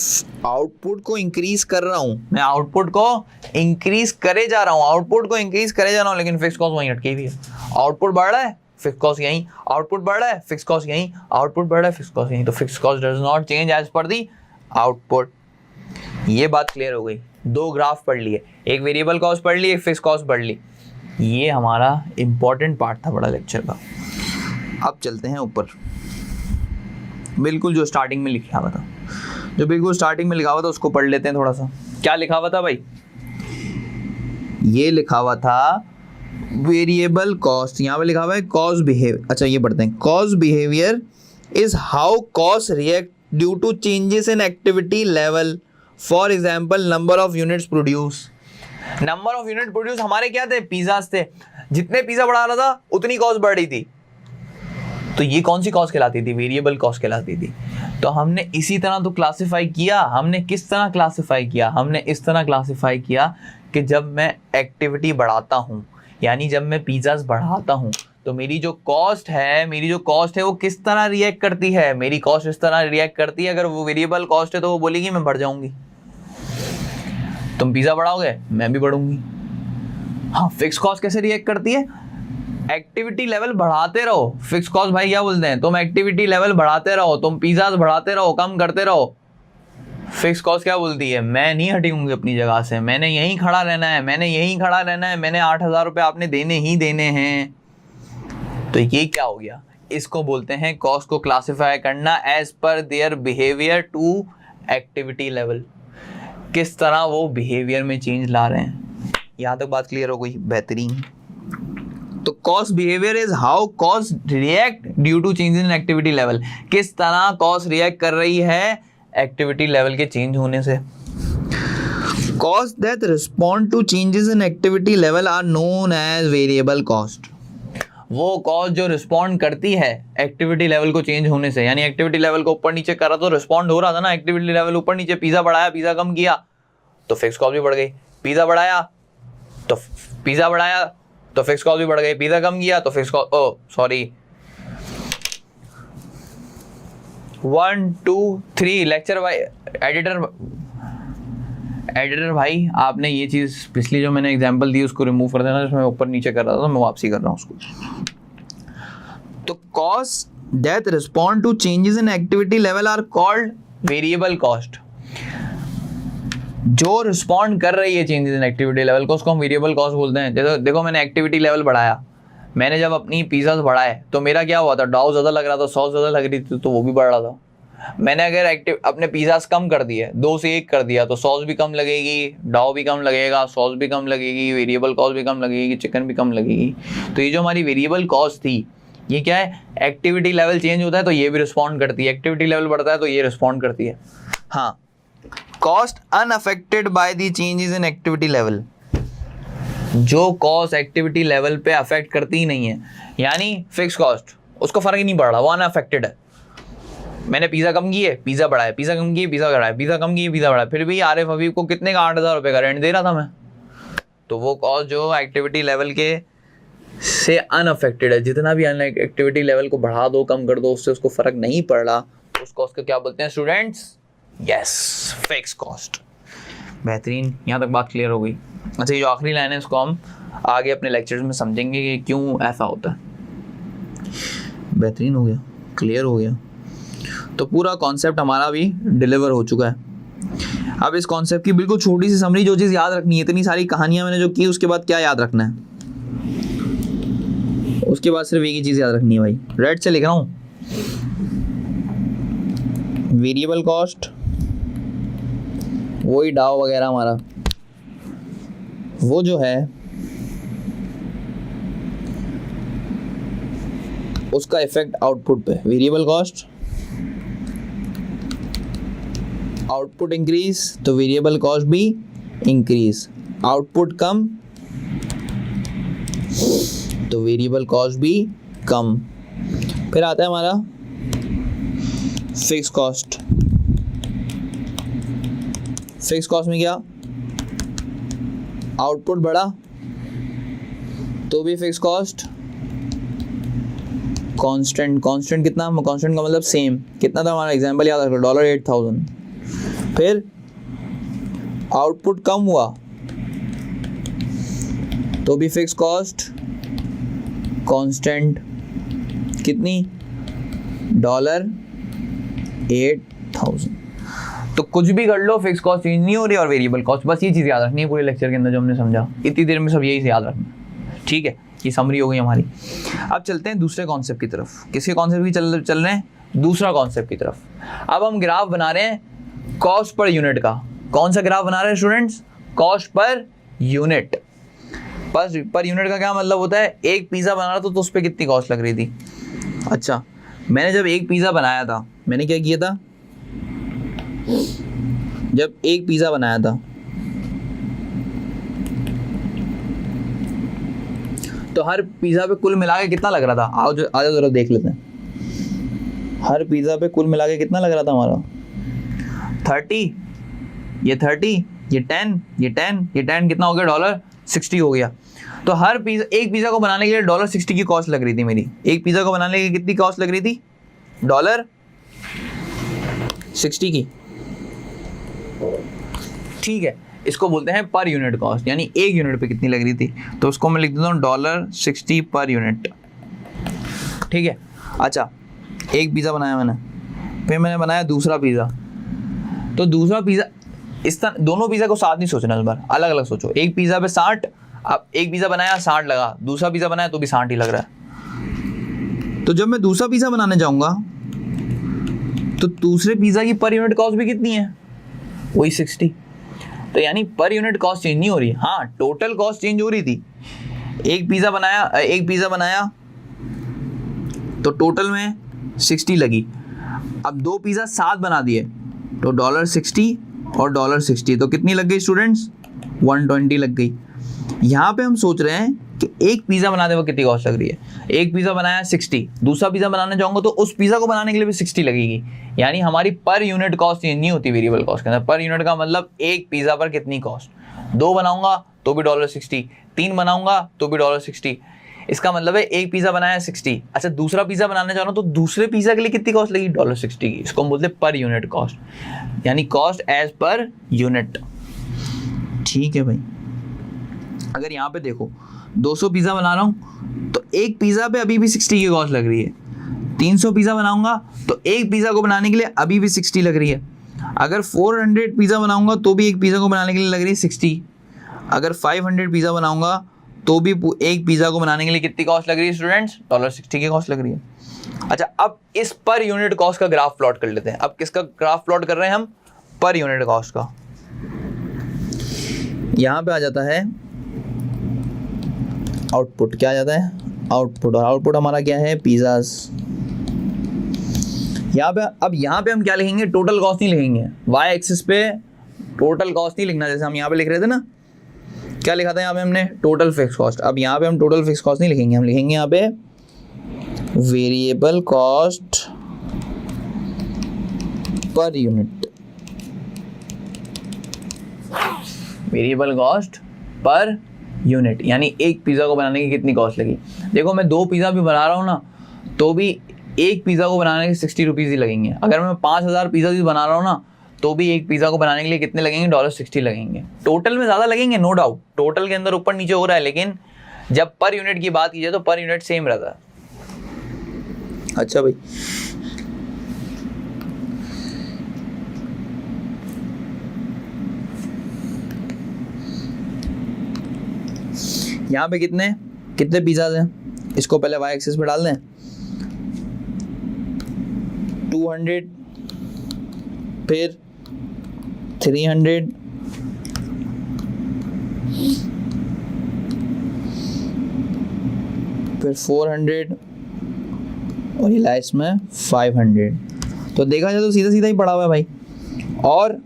आउटपुट को इंक्रीज कर रहा हूं, आउटपुट को इंक्रीज करे जा रहा हूं, लेकिन फिक्स कॉस्ट वहीं अटकी हुई है। आउटपुट बढ़ रहा है, फिक्स कॉस्ट यहीं, आउटपुट बढ़ रहा है, फिक्स कॉस्ट यहीं, आउटपुट बढ़ रहा है, फिक्स कॉस्ट यहीं। तो fix cost does not change as per the output. ये बात क्लियर हो गई। दो ग्राफ पढ़ लिए, एक वेरिएबल कॉस्ट पढ़ ली, एक फिक्स कॉस्ट पढ़ ली। ये हमारा इंपॉर्टेंट पार्ट था बड़ा लेक्चर का। अब चलते हैं ऊपर, बिल्कुल जो स्टार्टिंग में लिखा हुआ था, उसको पढ़ लेते हैं थोड़ा सा। क्या लिखा हुआ था भाई? ये लिखा हुआ था वेरिएबल कॉस्ट, यहाँ पे लिखा हुआ है कॉस्ट बिहेवियर। अच्छा, ये पढ़ते हैं। Cost behaviour is how cost react due to changes in activity level. For example, number of units produce. Number of unit produce हमारे क्या थे? पिज्जाज थे। जितने पिज्जा बढ़ा रहा था उतनी कॉस्ट बढ़ रही थी। तो ये कौन सी कॉस्ट कहलाती थी? वेरिएबल कॉस्ट कहलाती थी। तो हमने इसी तरह तो क्लासिफाई किया। हमने किस तरह क्लासिफाई किया? हमने इस तरह क्लासिफाई किया कि जब मैं एक्टिविटी बढ़ाता हूँ, यानी जब मैं पिज़्ज़ास बढ़ाता हूँ, तो मेरी जो कॉस्ट है वो किस तरह रिएक्ट करती है? मेरी कॉस्ट इस तरह रिएक्ट करती है, अगर वो वेरिएबल कॉस्ट है तो वो बोलेगी मैं बढ़ जाऊंगी। तुम पिज़्ज़ा बढ़ाओगे, मैं भी बढ़ूंगी। हाँ, फिक्स कॉस्ट कैसे रिएक्ट करती है? एक्टिविटी लेवल बढ़ाते रहो। फिक्स कॉस्ट भाई क्या बोलते हैं? तुम एक्टिविटी लेवल बढ़ाते रहो, तुम पिज़्ज़ास बढ़ाते रहो, कम करते रहो। फिक्स कॉस्ट क्या बोलती है? मैं नहीं हटूंगी अपनी जगह से, मैंने यहीं खड़ा रहना है, मैंने 8,000 रुपये आपने देने ही देने हैं। तो ये क्या हो गया? इसको बोलते हैं कॉस्ट को क्लासिफाई करना as per their behaviour to activity level. किस तरह वो बिहेवियर में चेंज ला रहे हैं। यहाँ तक बात क्लियर हो गई? बेहतरीन। तो cost behaviour is how cost react due to change in activity level. किस तरह कॉस्ट रिएक्ट कर रही है एक्टिविटी लेवल के चेंज होने से। Cost that respond to changes in activity level are known as variable cost. वो कॉस्ट जो रिस्पॉन्ड करती है एक्टिविटी लेवल को चेंज होने से, यानी एक्टिविटी लेवल को ऊपर नीचे करा तो रिस्पॉन्ड हो रहा था ना, एक्टिविटी लेवल ऊपर नीचे। पिज़्ज़ा बढ़ाया, पिज़्ज़ा कम किया तो फिक्स कॉस्ट भी बढ़ गई। पिज़्ज़ा बढ़ाया तो फिक्स कॉस्ट भी बढ़ गई। पिज़्ज़ा कम किया तो फिक्स कॉस्ट 1 2 3 लेक्चर भाई। एडिटर भाई, आपने ये चीज़ पिछली जो मैंने एग्जांपल दी उसको रिमूव कर देना, जिसमें ऊपर नीचे कर रहा था, मैं वापसी कर रहा हूँ उसको। तो cost that respond to changes in activity level are called variable cost. जो रिस्पॉन्ड कर रही है चेंजेस इन एक्टिविटी लेवल को, उसको हम वेरिएबल कॉस्ट बोलते हैं। जैसे देखो, मैंने एक्टिविटी लेवल बढ़ाया, मैंने जब अपनी पिज़्ज़ास बढ़ाए तो मेरा क्या हुआ था? डाउ ज़्यादा लग रहा था, सॉस ज़्यादा लग रही थी, तो वो भी बढ़ रहा था। मैंने अगर अपने पिज़्ज़ास कम कर दिए, 2 से 1 कर दिया, तो सॉस भी कम लगेगी, डाउ भी कम लगेगा, सॉस भी कम लगेगी, वेरिएबल कॉस्ट भी कम लगेगी, चिकन भी कम लगेगी। तो ये जो हमारी वेरिएबल कॉस्ट थी, ये क्या है? एक्टिविटी लेवल चेंज होता है तो ये भी रिस्पॉन्ड करती है, एक्टिविटी लेवल बढ़ता है तो ये रिस्पॉन्ड करती है। हाँ, cost unaffected by the changes in activity level. जो कॉस्ट एक्टिविटी लेवल पे अफेक्ट करती ही नहीं है, यानी फिक्स कॉस्ट, उसको फर्क ही नहीं पड़ रहा, वो अनअफेक्टेड है। मैंने पिज़्ज़ा कम किए, पिज़्ज़ा बढ़ाया, पिज़्ज़ा कम किए, पिज़्ज़ा बढ़ाया, पिज़्ज़ा कम किए, पिज़्ज़ा बढ़ाया, फिर भी आरिफ हबीब को कितने का 8,000 रुपये का रेंट दे रहा था मैं। तो वो कॉस्ट जो एक्टिविटी लेवल के से अनअफेक्टेड है, जितना भी एक्टिविटी लेवल को बढ़ा दो, कम कर दो, उससे उसको फर्क नहीं पड़ रहा, उस कॉस्ट को क्या बोलते हैं स्टूडेंट्स? Yes, fix cost. बेहतरीन, यहाँ तक बात क्लियर हो गई। अच्छा, ये जो आखिरी लाइन है इसको हम आगे अपने लेक्चर्स में समझेंगे कि क्यों ऐसा होता है। बेहतरीन हो गया, क्लियर हो गया। तो पूरा कॉन्सेप्ट हमारा भी डिलीवर हो चुका है। अब इस कॉन्सेप्ट की बिल्कुल छोटी सी समरी, जो चीज़ याद रखनी है, इतनी सारी कहानियाँ मैंने जो की, उसके बाद क्या याद रखना है? उसके बाद सिर्फ एक ही चीज़ याद रखनी है भाई, रेड से लिख रहा हूँ, वेरिएबल कॉस्ट, वही डाउ वगैरह हमारा, वो जो है उसका इफेक्ट आउटपुट पे। वेरिएबल कॉस्ट, आउटपुट इंक्रीज तो वेरिएबल कॉस्ट भी इंक्रीज, आउटपुट कम तो वेरिएबल कॉस्ट भी कम। फिर आता है हमारा फिक्स कॉस्ट। फिक्स कॉस्ट में क्या? आउटपुट बढ़ा तो भी फिक्स कॉस्ट कांस्टेंट। कांस्टेंट कितना? कांस्टेंट का मतलब सेम। कितना था हमारा एग्जांपल याद रखो, $8,000। फिर आउटपुट कम हुआ तो भी फिक्स कॉस्ट कांस्टेंट। कितनी? $8,000। तो कुछ भी कर लो, फिक्स कॉस्ट चेंज नहीं हो रही और वेरिएबल कॉस्ट, बस ये चीज़ याद रखनी है पूरे लेक्चर के अंदर जो हमने समझा। इतनी देर में सब यही याद रखना, ठीक है? ये समरी हो गई हमारी। अब चलते हैं दूसरे कॉन्सेप्ट की तरफ। किसके कॉन्सेप्ट की चल रहे हैं? दूसरा कॉन्सेप्ट की तरफ। अब हम ग्राफ बना रहे हैं कॉस्ट पर यूनिट का। कौन सा ग्राफ बना रहे हैं students? Cost per unit. Per unit का क्या मतलब होता है? एक पिज़्ज़ा बना रहा था तो उस पर कितनी कॉस्ट लग रही थी। अच्छा, मैंने जब एक पिज़्ज़ा बनाया था, मैंने क्या किया था? जब एक पिज़्ज़ा बनाया था तो हर पिज़्ज़ा पे कुल मिला के कितना लग रहा था? आओ आज जरा देख लेते हैं। हर पिज़्ज़ा पे कुल मिला के कितना लग रहा था हमारा? 30, ये 30, ये 10, ये 10, ये 10, कितना हो गया? $60 हो गया। तो हर पिज़्ज़ा, एक पिज़्ज़ा को बनाने के लिए $60 की कॉस्ट लग रही थी मेरी। एक पिज़्ज़ा को बनाने की कितनी कॉस्ट लग रही थी? $60 की। ठीक है, इसको बोलते हैं पर यूनिट कॉस्ट, यानी एक यूनिट पे कितनी लग रही थी। तो उसको मैं लिख देता हूँ $60 पर यूनिट। ठीक है, अच्छा, एक पिज़्ज़ा बनाया मैंने, फिर मैंने बनाया दूसरा पिज़्ज़ा। तो दूसरा पिज़्ज़ा, इस तरह दोनों पिज़्ज़ा को साथ नहीं सोचना, इस बार अलग अलग सोचो। एक पिज़्ज़ा पे 60, अब एक पिज़्ज़ा बनाया 60 लगा, दूसरा पिज़्ज़ा बनाया तो भी 60 ही लग रहा है। तो जब मैं दूसरा पिज़्ज़ा बनाने जाऊंगा तो दूसरे पिज़्ज़ा की पर यूनिट कॉस्ट भी कितनी है? वही 60। तो यानी पर यूनिट कॉस्ट चेंज नहीं हो रही, हाँ टोटल कॉस्ट चेंज हो रही थी। एक पिज़्ज़ा बनाया तो टोटल में 60 लगी। अब दो पिज़्ज़ा साथ बना दिए तो $60 और $60, तो कितनी लग गई स्टूडेंट्स? 120 लग गई। यहाँ पे हम सोच रहे हैं कि एक पिज़्ज़ा बनाते वक्त कितनी कॉस्ट लग रही है। एक पिज़्ज़ा बनाया 60, दूसरा पिज़्ज़ा बनाने जाऊँगा तो उस पिज़्ज़ा को बनाने के लिए भी 60 लगेगी। यानी हमारी पर यूनिट कॉस्ट चेंज नहीं होती वेरिएबल कॉस्ट के अंदर। पर यूनिट का मतलब एक पिज़्ज़ा पर कितनी कॉस्ट। 2 बनाऊंगा तो भी $60, 3 बनाऊंगा तो भी $60। इसका मतलब है एक पिज़्ज़ा बनाया 60, अच्छा दूसरा पिज़्ज़ा बनाने जा रहा हूँ तो दूसरे पिज़्ज़ा के लिए कितनी कॉस्ट लगी? $60 की। इसको हम बोलते हैं पर यूनिट कॉस्ट, यानी कॉस्ट एज पर यूनिट। ठीक है भाई, अगर यहाँ पे देखो 200 पिज़्ज़ा बना रहा हूँ तो एक पिज़्ज़ा पे अभी भी 60 की कॉस्ट लग रही है। 300 पिज़्ज़ा बनाऊंगा तो एक पिज़्ज़ा को बनाने के लिए अभी भी 60 लग रही है। अगर 400 पिज़्ज़ा बनाऊंगा तो भी एक पिज़्ज़ा को बनाने के लिए लग रही है 60। अगर 500 पिज़्ज़ा बनाऊंगा तो भी एक पिज़्ज़ा को बनाने के लिए कितनी कॉस्ट लग रही है स्टूडेंट्स? $60 की कॉस्ट लग रही है। अच्छा, अब इस पर यूनिट कॉस्ट का ग्राफ प्लॉट कर लेते हैं। अब किसका ग्राफ प्लॉट कर रहे हैं हम? पर यूनिट कॉस्ट का। यहाँ पे आ जाता है आउटपुट। क्या आ जाता है? आउटपुट। और आउटपुट हमारा क्या है? पिज़्ज़ास। यहाँ पे हम क्या लिखेंगे? टोटल कॉस्ट नहीं लिखेंगे। वाई एक्सिस पे टोटल कॉस्ट नहीं लिखना, जैसे हम यहाँ पे लिख रहे थे ना, क्या लिखा था यहाँ पे हमने? Total fix cost. अब यहाँ पे हम टोटल फिक्स कॉस्ट नहीं लिखेंगे, हम लिखेंगे यहाँ पे variable cost per unit. Variable cost per unit, यानी एक पिज़्ज़ा को बनाने की कितनी कॉस्ट लगी। देखो मैं 2 पिज़्ज़ा भी बना रहा हूँ ना, तो भी एक पिज़्ज़ा को बनाने के ₹60 ही लगेंगे। अगर मैं 5000 पिज़्ज़ा भी बना रहा हूँ ना, तो भी एक पिज़्ज़ा को बनाने के लिए कितने लगेंगे? $60 लगेंगे। टोटल में ज़्यादा लगेंगे, नो डाउट, टोटल के अंदर ऊपर नीचे हो रहा है, लेकिन जब पर यूनिट की बात की जाए तो पर यूनिट सेम रहता है। अच्छा भाई, यहाँ पे कितने पिज़्ज़ाज हैं? इसको पहले वाई एक्सिस पे डाल दें। 200, फिर 300, फिर 400 और ये लास्ट में 500। तो देखा जाए तो सीधा सीधा ही पड़ा हुआ है भाई। और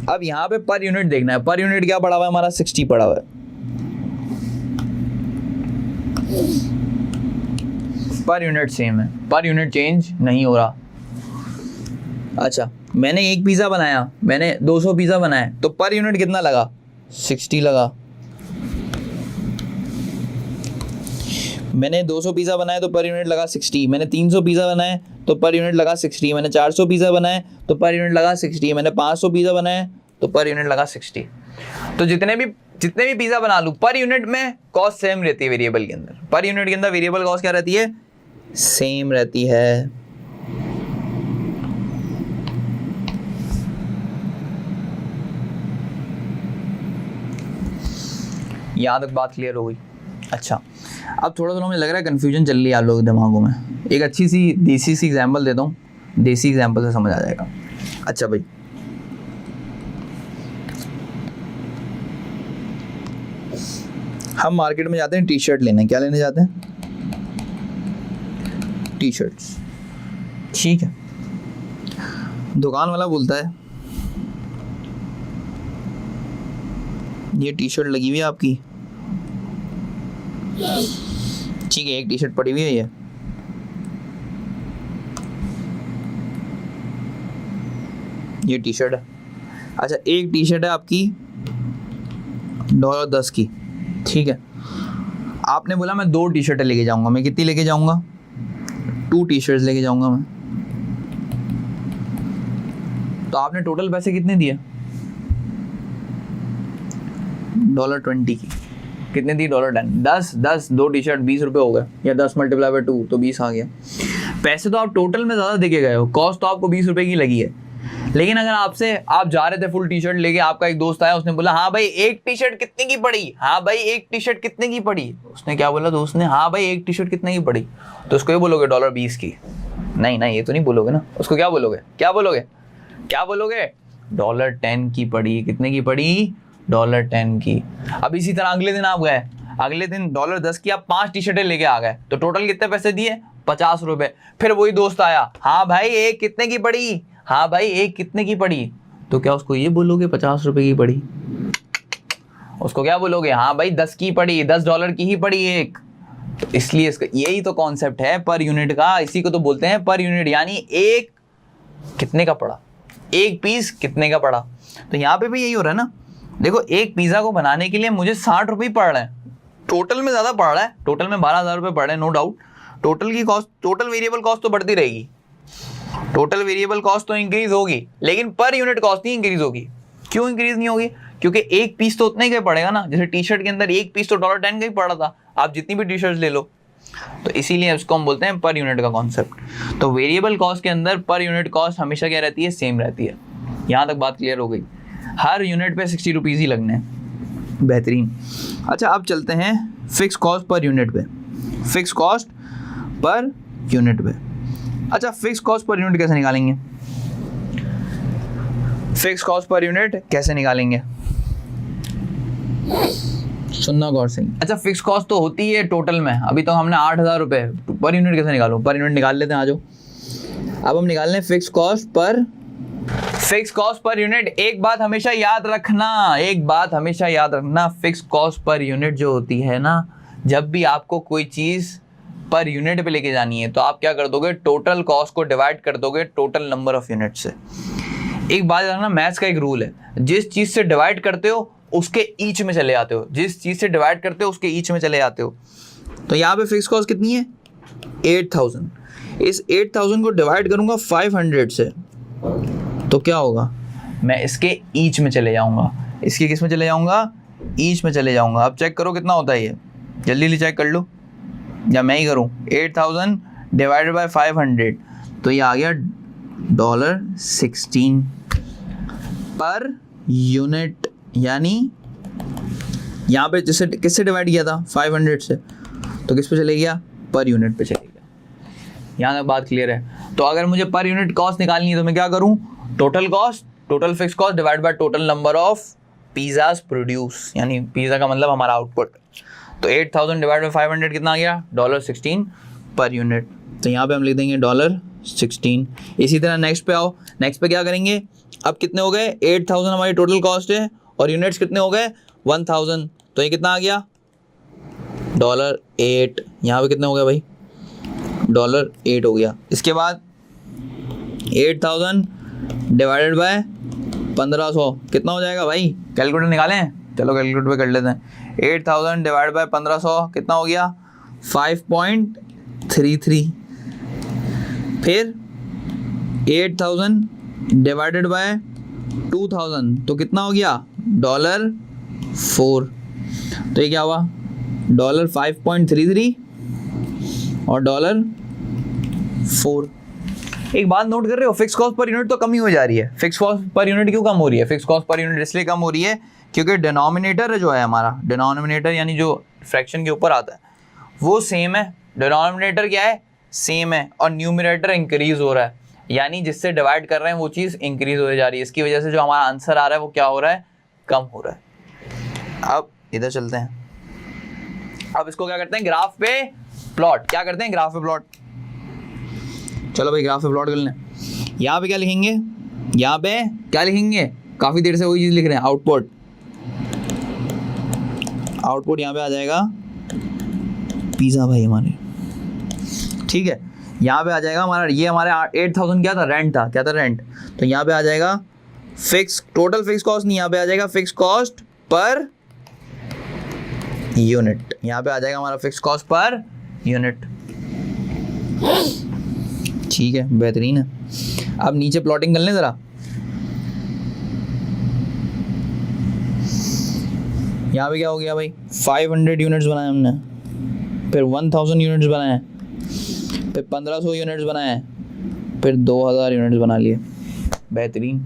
अब यहाँ पे पर यूनिट देखना है। पर यूनिट क्या पड़ा हुआ है हमारा? 60 पड़ा हुआ है। पर यूनिट सेम है, पर यूनिट चेंज नहीं हो रहा। अच्छा, मैंने एक पिज़्ज़ा बनाया, मैंने 200 पिज़्ज़ा बनाए, तो पर यूनिट कितना लगा? 60 लगा। मैंने 200 पिज़्ज़ा बनाए तो पर यूनिट लगा 60। मैंने 300 पिज़्ज़ा बनाए तो पर यूनिट लगा 60। मैंने 400 पिज़्ज़ा बनाए तो पर यूनिट लगा 60। मैंने 500 पिज़्ज़ा बनाए तो पर यूनिट लगा 60। तो जितने भी पिज़्ज़ा बना लूँ, पर यूनिट में कॉस्ट सेम रहती है वेरिएबल के अंदर। पर यूनिट के अंदर वेरिएबल कॉस्ट क्या रहती है? सेम रहती है। यहाँ तक बात क्लियर हो गई। अच्छा, अब थोड़ा मुझे लग रहा है कन्फ्यूजन चल रही है आप लोगों के दिमागों में। एक अच्छी सी देसी सी एग्जांपल देता हूँ, देसी एग्जांपल से समझ आ जाएगा। अच्छा भाई, हम मार्केट में जाते हैं टी शर्ट लेने। क्या लेने जाते हैं? T shirts. ठीक है, दुकान वाला बोलता है ये टी शर्ट लगी हुई है आपकी। ठीक है, एक टी शर्ट पड़ी हुई है ये। ये टी शर्ट है। अच्छा, एक टी शर्ट है आपकी $10 की, ठीक है। आपने बोला मैं 2 टी शर्टें लेके जाऊंगा, मैं कितनी लेके जाऊंगा? 2 टी शर्ट्स लेके जाऊंगा मैं। तो आपने टोटल पैसे कितने दिए? $20 की। कितने दी? $10। 10 2 टी शर्ट 20 रुपये हो गए, या 10 × 2 तो 20 आ गया। पैसे तो आप टोटल में ज़्यादा देके गए हो, कॉस्ट तो आपको 20 रुपये की लगी है। लेकिन अगर आपसे आप जा रहे थे फुल टी शर्ट लेके, आपका एक दोस्त आया, उसने बोला हाँ भाई एक टी शर्ट कितने की पड़ी? हाँ भाई एक टी शर्ट कितने की पड़ी? उसने क्या बोला दोस्त ने? हाँ भाई एक टी शर्ट कितने की पड़ी? तो उसको ये बोलोगे $20 की? नहीं, ये तो नहीं बोलोगे ना। उसको क्या बोलोगे? $10 की पड़ी। कितने की पड़ी? $10 की। अब इसी तरह अगले दिन आप गए, अगले दिन $10 की आप 5 टी शर्टें लेके आ गए, तो टोटल कितने पैसे दिए? 50 रुपए। फिर वही दोस्त आया, हाँ भाई एक कितने की पड़ी? हाँ भाई एक कितने की पड़ी? तो क्या उसको ये बोलोगे 50 रुपए की पड़ी? उसको क्या बोलोगे? हाँ भाई 10 की पड़ी, $10 की ही पड़ी एक। तो इसलिए इसका यही तो कॉन्सेप्ट है पर यूनिट का, इसी को तो बोलते हैं पर यूनिट, यानी एक कितने का पड़ा, एक पीस कितने का पड़ा। तो यहाँ पे भी यही हो रहा है ना। देखो एक पिज्जा को बनाने के लिए मुझे 60 रुपये पड़ रहे हैं, टोटल में ज़्यादा पड़ रहा है, टोटल में 12,000 रुपये पड़ रहे हैं, नो डाउट। टोटल की कॉस्ट, टोटल वेरिएबल कॉस्ट तो बढ़ती रहेगी, टोटल वेरिएबल कॉस्ट तो इंक्रीज होगी, लेकिन पर यूनिट कॉस्ट नहीं इंक्रीज होगी। क्यों इंक्रीज नहीं होगी? क्योंकि एक पीस तो उतना ही का पड़ेगा ना। जैसे टी शर्ट के अंदर एक पीस तो $10 का ही पड़ा था, आप जितनी भी टी शर्ट ले लो। तो इसीलिए इसको हम बोलते हैं पर यूनिट का कॉन्सेप्ट। तो वेरिएबल कॉस्ट के अंदर पर यूनिट कॉस्ट हमेशा क्या रहती है? सेम रहती है। यहाँ तक बात क्लियर हो गई। हर यूनिट पे 60 रुपीज़ ही लगने हैं। बेहतरीन। अच्छा अब चलते हैं फिक्स कॉस्ट पर यूनिट पे। फिक्स कॉस्ट पर यूनिट पे। अच्छा फिक्स कॉस्ट पर यूनिट कैसे निकालेंगे? फिक्स कॉस्ट पर यूनिट कैसे निकालेंगे? सुनना गौर से। अच्छा फिक्स कॉस्ट तो होती है टोटल में, अभी तो हमने 8,000 रुपये, पर यूनिट कैसे निकालूं? पर यूनिट निकाल लेते हैं, आ जाओ। अब हम निकाल लें फिक्स कॉस्ट पर यूनिट। एक बात हमेशा याद रखना, फिक्स कॉस्ट पर यूनिट जो होती है ना, जब भी आपको कोई चीज़ पर यूनिट पे लेके जानी है तो आप क्या कर दोगे? टोटल कॉस्ट को डिवाइड कर दोगे टोटल नंबर ऑफ यूनिट से। एक बात रखना, मैथ्स का एक रूल है, जिस चीज़ से डिवाइड करते हो उसके ईच में चले जाते हो, जिस चीज़ से डिवाइड करते हो उसके ईच में चले जाते हो। तो यहाँ पे फिक्स कॉस्ट कितनी है? 8,000। इस 8,000 को डिवाइड करूँगा 500 से, तो क्या होगा? मैं इसके ईच में चले जाऊँगा। इसके किस में चले जाऊँगा? ईच में चले जाऊँगा। अब चेक करो कितना होता है ये, जल्दी चेक कर लो, या मैं ही करूँ? 8,000 डिवाइडेड बाय 500, तो ये आ गया $16 पर यूनिट। यानी यहाँ पे जिससे किससे डिवाइड किया था? 500 से, तो किस पे चले गया? पर यूनिट पे चले गया। यहाँ तक बात क्लियर है। तो अगर मुझे पर यूनिट कॉस्ट निकालनी है तो मैं क्या करूँ? Total cost, total fix cost divide by total number of pizzas produce, यानी पिज़्ज़ा का मतलब हमारा आउटपुट। तो 8,000 डिवाइड बाय 500 कितना आ गया? $16 पर यूनिट। तो यहाँ पे हम लिख देंगे $16। इसी तरह नेक्स्ट पे आओ। नेक्स्ट पे क्या करेंगे? अब कितने हो गए? 8,000 हमारी टोटल कॉस्ट है और यूनिट्स कितने हो गए? 1,000। तो ये कितना आ गया? $8। यहाँ पे कितने हो गया भाई? $8 हो गया। इसके बाद 8,000 डिवाइडेड बाय 1,500 कितना हो जाएगा भाई? कैलकुलेटर निकालें? चलो कैलकुलेटर पे कर लेते हैं। 8,000 डिवाइड बाय 1,500 कितना हो गया? 5.33। फिर 8,000 डिवाइडेड बाय 2,000 तो कितना हो गया? $4। तो ये क्या हुआ? $5.33 और $4। एक बात नोट कर रहे हो, फिक्स कॉस्ट पर यूनिट तो कम ही हो जा रही है। फिक्स कॉस्ट पर यूनिट क्यों कम हो रही है? फिक्स कॉस्ट पर यूनिट इसलिए कम हो रही है क्योंकि डिनोमिनेटर जो है हमारा, डिनोमिनेटर यानी जो फ्रैक्शन के ऊपर आता है वो सेम है। डिनोमिनेटर क्या है? सेम है, और न्यूमरेटर इंक्रीज हो रहा है, यानी जिससे डिवाइड कर रहे हैं वो चीज़ इंक्रीज होती जा रही है। इसकी वजह से जो हमारा आंसर आ रहा है वो क्या हो रहा है? कम हो रहा है। अब इधर चलते हैं। अब इसको क्या करते हैं? ग्राफ पे प्लॉट। क्या करते हैं? ग्राफ पे प्लॉट। चलो भाई ग्राफ पे प्लॉट कर लें। यहाँ पे क्या लिखेंगे? यहाँ पे क्या लिखेंगे? काफ़ी देर से वही चीज़ लिख रहे हैं, आउटपुट। आउटपुट यहाँ पे आ जाएगा पिज़्ज़ा भाई हमारे, ठीक है। यहाँ पे आ जाएगा हमारा, ये हमारे 8,000 क्या था? रेंट था। क्या था? रेंट। तो यहाँ पे आ जाएगा फिक्स टोटल फिक्स कॉस्ट नहीं, यहाँ पे आ जाएगा फिक्स कॉस्ट पर यूनिट, यहाँ पे आ जाएगा हमारा फिक्स कॉस्ट पर यूनिट। ठीक है, बेहतरीन है। अब नीचे प्लॉटिंग कर लें ज़रा। यहाँ पे क्या हो गया भाई, 500 यूनिट्स बनाए हमने, फिर 1000 यूनिट्स बनाए, फिर 1500 यूनिट्स बनाए, फिर 2000 यूनिट्स बना लिए। बेहतरीन।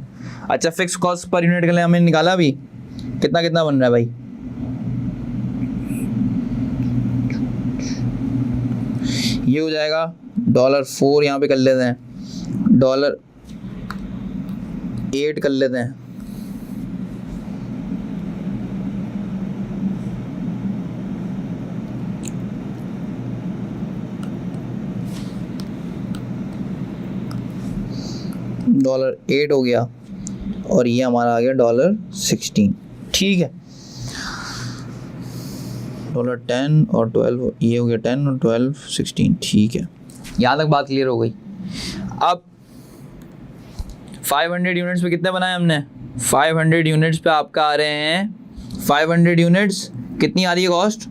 अच्छा, फिक्स कॉस्ट पर यूनिट के लिए हमें निकाला अभी कितना कितना बन रहा है भाई। ये हो जाएगा $4, यहाँ पे कर लेते हैं $8 कर लेते हैं। $8 हो गया और ये हमारा आ गया $16। ठीक है, $10 और 12, ये हो गया 10 और 12 16। ठीक है, यहाँ तक बात क्लियर हो गई। अब 500 यूनिट्स पे कितने बनाए हमने, 500 यूनिट्स पे आपका आ रहे हैं 500 यूनिट्स कितनी आ रही है कॉस्ट,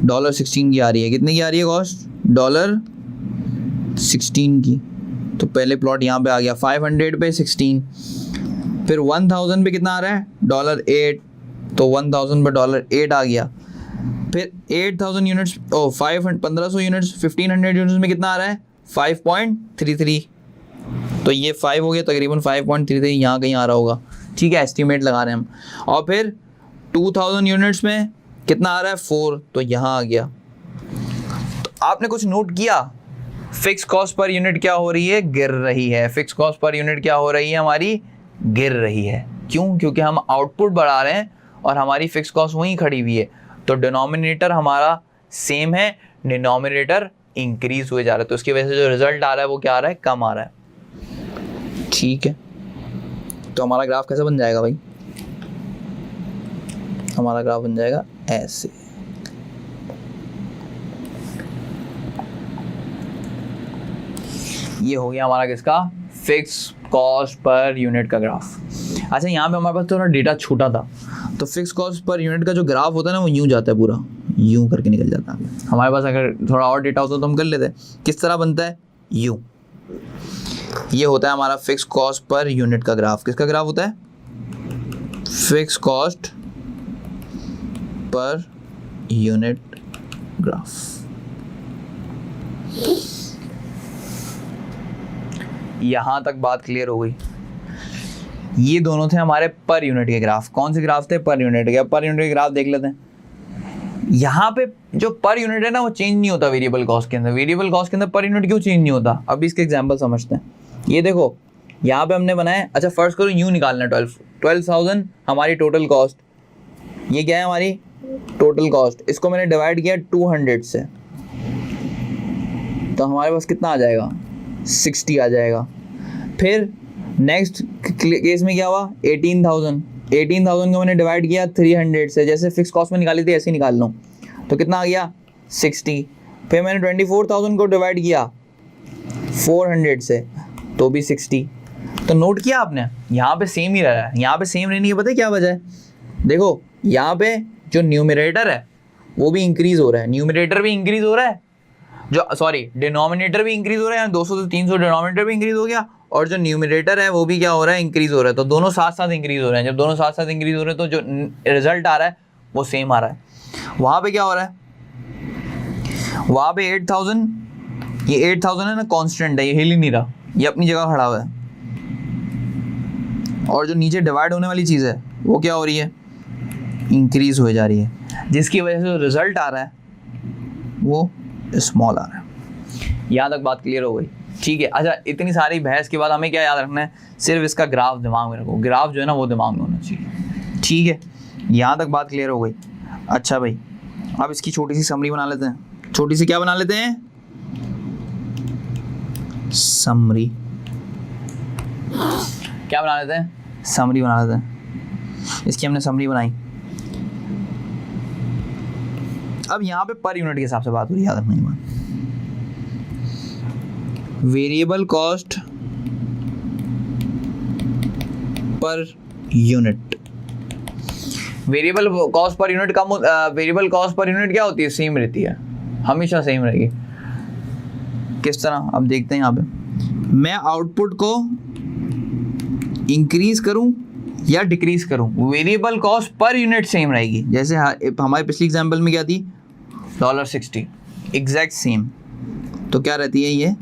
$16 की आ रही है। कितने की आ रही है कॉस्ट, $16 की। तो पहले प्लॉट यहाँ पे आ गया 500 पे 16, फिर 1000 पे कितना आ रहा है, $8, तो 1000 पे $8 आ गया। फिर 8000 यूनिट्स 1500 यूनिट्स 1500 यूनिट्स में कितना आ रहा है, 5.33, तो ये 5 हो गया, तकरीबन 5.33 यहाँ कहीं आ रहा होगा। ठीक है, एस्टिमेट लगा रहे हैं हम। और फिर 2000 यूनिट्स में कितना आ रहा है, 4, तो यहाँ आ गया। तो आपने कुछ नोट किया, फिक्स कॉस्ट पर यूनिट क्या हो रही है, गिर रही है। फिक्स कॉस्ट पर यूनिट क्या हो रही है हमारी, गिर रही है। क्यों, क्योंकि हम आउटपुट बढ़ा रहे हैं और हमारी फिक्स कॉस्ट वहीं खड़ी हुई है। तो डिनोमिनेटर हमारा सेम है, डिनोमिनेटर इंक्रीज हुए जा रहा है, तो उसकी वजह से जो रिजल्ट आ रहा है वो क्या आ रहा है, कम आ रहा है। ठीक है, तो हमारा ग्राफ कैसे बन जाएगा भाई, हमारा ग्राफ बन जाएगा ऐसे। ये हो गया हमारा किसका, फिक्स कॉस्ट पर यूनिट का ग्राफ। अच्छा, यहाँ पे हमारे पास थोड़ा डेटा छोटा था, तो फिक्स कॉस्ट पर यूनिट का जो ग्राफ होता है ना, वो यूँ जाता है, पूरा यूँ करके निकल जाता है। हमारे पास अगर थोड़ा और डेटा होता तो हम कर लेते। किस तरह बनता है, यूँ। ये होता है हमारा फिक्स कॉस्ट पर यूनिट का ग्राफ। किसका ग्राफ होता है, fix cost per unit graph. यहां तक बात क्लियर हो गई। ये दोनों थे हमारे पर यूनिट के ग्राफ। कौन से ग्राफ थे, पर यूनिट के। पर यूनिट के ग्राफ देख लेते हैं। यहाँ पे जो पर यूनिट है ना, वो चेंज नहीं होता वेरिएबल कॉस्ट के अंदर। वेरिएबल कॉस्ट के अंदर पर यूनिट क्यों चेंज नहीं होता, अभी इसके एग्जांपल समझते हैं। ये देखो, यहाँ पे हमने बनाया, अच्छा फर्स्ट करो यूँ निकालना, 12,000 हमारी टोटल कॉस्ट। ये क्या है हमारी टोटल कॉस्ट, इसको मैंने डिवाइड किया 200 से, तो हमारे पास कितना आ जाएगा, 60 आ जाएगा। फिर नेक्स्ट केस में क्या हुआ, 18,000 को मैंने डिवाइड किया 300 से, जैसे फिक्स कॉस्ट में निकाली थी ऐसे ही निकाल लो, तो कितना आ गया 60। फिर मैंने 24,000 को डिवाइड किया 400 से, तो भी 60। तो नोट किया आपने, यहाँ पे सेम ही रहा है। यहाँ पे सेम रहने की पता है क्या वजह है, देखो यहाँ पे जो न्यूमरेटर है वो भी इंक्रीज हो रहा है, न्यूमरेटर भी इंक्रीज हो रहा है, जो सॉरी डिनोमिनेटर भी इंक्रीज हो रहा है, 200 से 300 डिनोमिनेटर भी इंक्रीज हो गया, और जो न्यूमरेटर है वो भी क्या हो रहा है, इंक्रीज हो रहा है। तो दोनों साथ साथ इंक्रीज हो रहे हैं। जब दोनों साथ साथ इंक्रीज हो रहे हैं तो जो रिजल्ट आ रहा है वो सेम आ रहा है। वहाँ पे क्या हो रहा है, वहाँ पे 8,000, ये 8,000 है ना, कांस्टेंट है, ये हिल ही नहीं रहा, ये अपनी जगह खड़ा हुआ है। और जो नीचे डिवाइड होने वाली चीज़ है वो क्या हो रही है, इंक्रीज हो जा रही है, जिसकी वजह से जो रिजल्ट आ रहा है वो स्मॉल आ रहा है। यहाँ तक बात क्लियर हो गई, ठीक है। अच्छा, इतनी सारी बहस के बाद हमें क्या याद रखना है, सिर्फ इसका ग्राफ दिमाग में रखो। ग्राफ जो है ना वो दिमाग में होना चाहिए, ठीक है। यहाँ तक बात क्लियर हो गई। अच्छा भाई, अब इसकी छोटी सी समरी बना लेते हैं। छोटी सी क्या बना लेते हैं, समरी। क्या बना लेते हैं, समरी बना लेते हैं। इसकी हमने समरी बनाई। अब यहाँ पे पर यूनिट के हिसाब से बात हो रही है, याद रखने की बात। Variable cost per unit. Variable cost per unit कम, वेरिएबल कॉस्ट पर यूनिट क्या होती है, सेम रहती है, हमेशा सेम रहेगी। किस तरह, अब देखते हैं यहाँ पे मैं आउटपुट को इंक्रीज करूं या डिक्रीज करूं, variable cost per unit same रहेगी। जैसे हमारे पिछली एग्जांपल में क्या थी, $60, एग्जैक्ट सेम, तो क्या रहती है, ये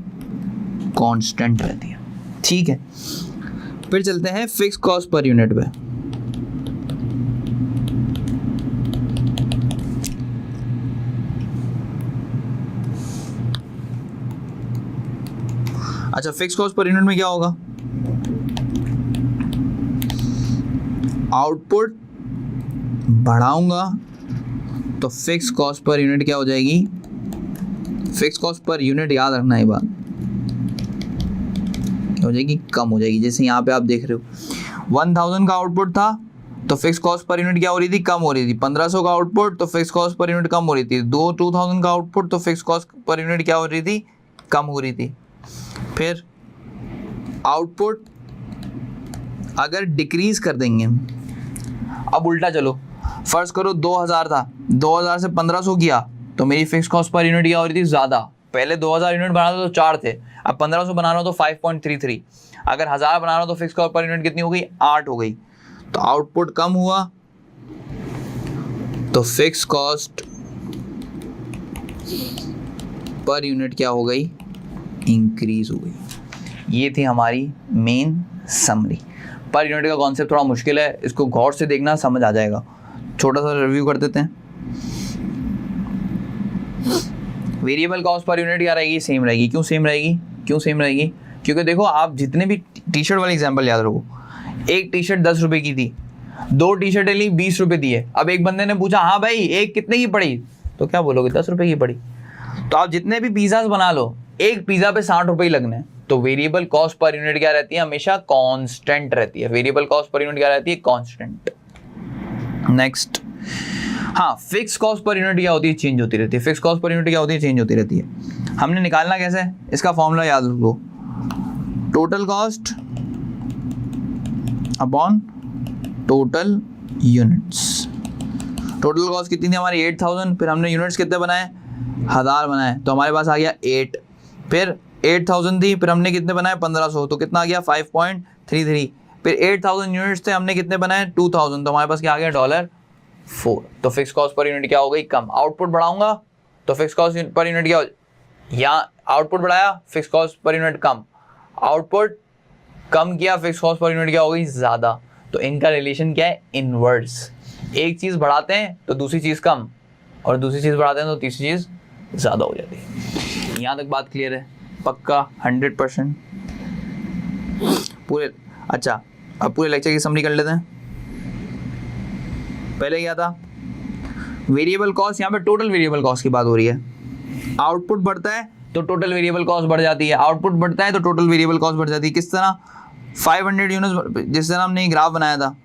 कांस्टेंट रहती है। ठीक है, फिर चलते हैं फिक्स कॉस्ट पर यूनिट पे। अच्छा, फिक्स कॉस्ट पर यूनिट में क्या होगा, आउटपुट बढ़ाऊंगा तो फिक्स कॉस्ट पर यूनिट क्या हो जाएगी, फिक्स कॉस्ट पर यूनिट, याद रखना ये बात, क्या हो जाएगी, कम हो जाएगी। जैसे यहाँ पे आप देख रहे हो 1000 का आउटपुट था तो फिक्स कॉस्ट पर यूनिट क्या हो रही थी, कम हो रही थी। 1500 का आउटपुट तो फिक्स कॉस्ट पर यूनिट कम हो रही थी। 2000 का आउटपुट तो फिक्स कॉस्ट पर यूनिट क्या हो रही थी, कम हो रही थी। फिर आउटपुट अगर डिक्रीज कर देंगे, अब उल्टा चलो, फर्ज करो 2000 था, 2000 से 1500 किया तो मेरी फिक्स कॉस्ट पर यूनिट क्या हो रही थी, ज़्यादा। पहले 2000 यूनिट बना रहा तो 4 थे, अब 1500 बना रहा तो 5.33। अगर 1000 बना रहा तो फिक्स कॉस्ट पर यूनिट कितनी हो गई, 8 हो गई। तो आउटपुट कम हुआ तो फिक्स कॉस्ट पर यूनिट क्या हो गई, इंक्रीज हो गई। ये थी हमारी मेन समरी। पर यूनिट का कॉन्सेप्ट थोड़ा मुश्किल है, इसको गौर से देखना, समझ आ जाएगा। छोटा सा रिव्यू कर देते हैं। वेरिएबल कॉस्ट पर यूनिट क्या रहेगी, सेम रहेगी। क्यों सेम रहेगी, क्यों सेम रहेगी, क्योंकि देखो आप जितने भी टी शर्ट वाली एग्जांपल याद रखो, एक टी शर्ट 10 रुपए की थी, 2 टी शर्टें ली 20 रुपए दिए। अब एक बंदे ने पूछा, हाँ भाई एक कितने की पड़ी, तो क्या बोलोगे, 10 रुपए की पड़ी। तो आप जितने भी पिज़्ज़ाज बना लो, एक पिज़्ज़ा पे 60 रुपए ही लगने। तो वेरिएबल कॉस्ट पर यूनिट क्या रहती है, हमेशा कांस्टेंट रहती है। वेरिएबल कॉस्ट पर यूनिट क्या रहती है, कांस्टेंट। नेक्स्ट, हाँ, फिक्स कॉस्ट पर यूनिट क्या होती है, चेंज होती रहती है। फिक्स कॉस्ट पर यूनिट क्या होती है, चेंज होती रहती है। हमने निकालना कैसे, इसका फॉर्मूला याद रखो, total cost upon total units. Total cost कितनी थी हमारी, 8000, फिर हमने यूनिट्स कितने बनाए, 1000 बनाए, तो हमारे पास आ गया 8। फिर 8000 थी, फिर हमने कितने बनाए, 1500, तो कितना आ गया, 5.33। फिर 8000 यूनिट्स थे, हमने कितने बनाए, 2000, तो हमारे पास क्या आ गया, $4। तो फिक्स कॉस्ट पर यूनिट क्या हो गई, कम। आउटपुट बढ़ाऊंगा तो फिक्स कॉस्ट पर यूनिट क्या हो, यहाँ आउटपुट बढ़ाया, फिक्स कॉस्ट पर यूनिट कम। आउटपुट कम किया, फिक्स कॉस्ट पर यूनिट क्या हो गई, ज़्यादा। तो इनका रिलेशन क्या है, इनवर्स। एक चीज़ बढ़ाते हैं तो दूसरी चीज़ कम, और दूसरी चीज़ बढ़ाते हैं तो तीसरी चीज़ ज़्यादा हो जाती है। यहाँ तक बात क्लियर है, पक्का 100% पूरे। अच्छा, अब पूरे लेक्चर की समरी कर लेते हैं। पहले क्या था, वेरिएबल कॉस्ट, यहाँ पे टोटल वेरिएबल कॉस्ट की बात हो रही है। आउटपुट बढ़ता है तो टोटल वेरिएबल कॉस्ट बढ़ जाती है, आउटपुट बढ़ता है तो टोटल वेरिएबल कॉस्ट बढ़ जाती है। किस तरह, 500 यूनिट्स, जिस तरह हमने ग्राफ बनाया था,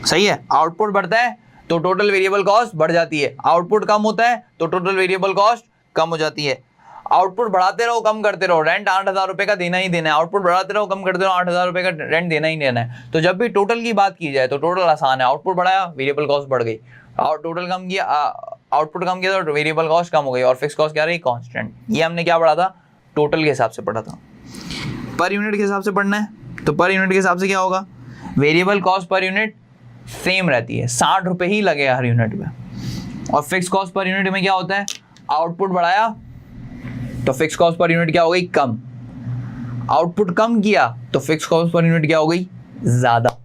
सही है। आउटपुट बढ़ता है तो टोटल वेरिएबल कॉस्ट बढ़ जाती है, आउटपुट कम होता है तो टोटल वेरिएबल कॉस्ट कम हो जाती है। आउटपुट बढ़ाते रहो, कम करते रहो, रेंट 8000 रुपये का देना ही देना है। आउटपुट बढ़ाते रहो, कम करते रहो, 8000 रुपये का रेंट देना ही देना है। तो जब भी टोटल की बात की जाए तो टोटल आसान है। आउटपुट बढ़ाया, वेरिएबल कॉस्ट बढ़ गई, और टोटल कम किया, आउटपुट कम किया तो वेरिएबल कॉस्ट कम हो गई, और फिक्स कॉस्ट क्या रही, कांस्टेंट। ये हमने क्या पढ़ा था, टोटल के हिसाब से पढ़ा था। पर यूनिट के हिसाब से पढ़ना है तो पर यूनिट के हिसाब से क्या होगा, variable cost per unit same रहती है, 60 रुपये ही लगे हर यूनिट में। और फिक्स कॉस्ट पर यूनिट में क्या होता है, आउटपुट बढ़ाया तो फिक्स कॉस्ट पर यूनिट क्या हो गई, कम। आउटपुट कम किया तो फिक्स कॉस्ट पर यूनिट क्या हो गई, ज़्यादा।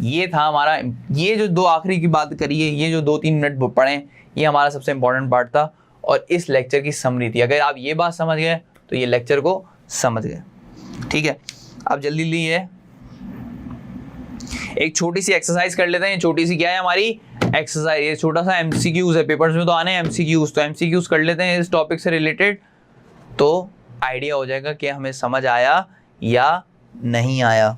ये था हमारा, ये जो दो आखिरी की बात करी है, ये जो 2-3 मिनट पढ़े, ये हमारा सबसे इंपॉर्टेंट पार्ट था और इस लेक्चर की समरी थी। अगर आप ये बात समझ गए तो ये लेक्चर को समझ गए। ठीक है, अब जल्दी लिए एक छोटी सी एक्सरसाइज कर लेते हैं। छोटी सी क्या है हमारी एक्सरसाइज, ये छोटा सा एमसीक्यूज है, पेपर्स में तो आने हैं एमसीक्यूज, तो एमसीक्यूज कर लेते हैं इस टॉपिक से रिलेटेड, तो आइडिया हो जाएगा कि हमें समझ आया या नहीं आया।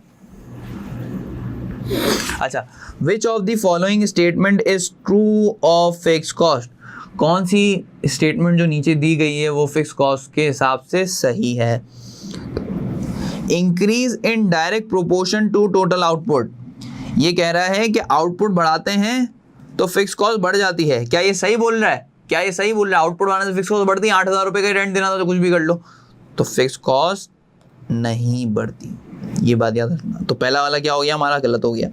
अच्छा, which of the following statement is true of fix cost, कौन सी स्टेटमेंट जो नीचे दी गई है वो फिक्स कॉस्ट के हिसाब से सही है। Increase in direct proportion to total output, ये कह रहा है कि आउटपुट बढ़ाते हैं तो फिक्स कॉस्ट बढ़ जाती है। क्या ये सही बोल रहा है? क्या ये सही बोल रहा है? आउटपुट बढ़ाने से फिक्स कॉस्ट बढ़ती है? 8,000 रुपये का रेंट देना था तो कुछ भी कर लो, तो फिक्स कॉस्ट नहीं बढ़ती। ये बात याद रखना। तो पहला वाला क्या हो गया हमारा? गलत हो गया।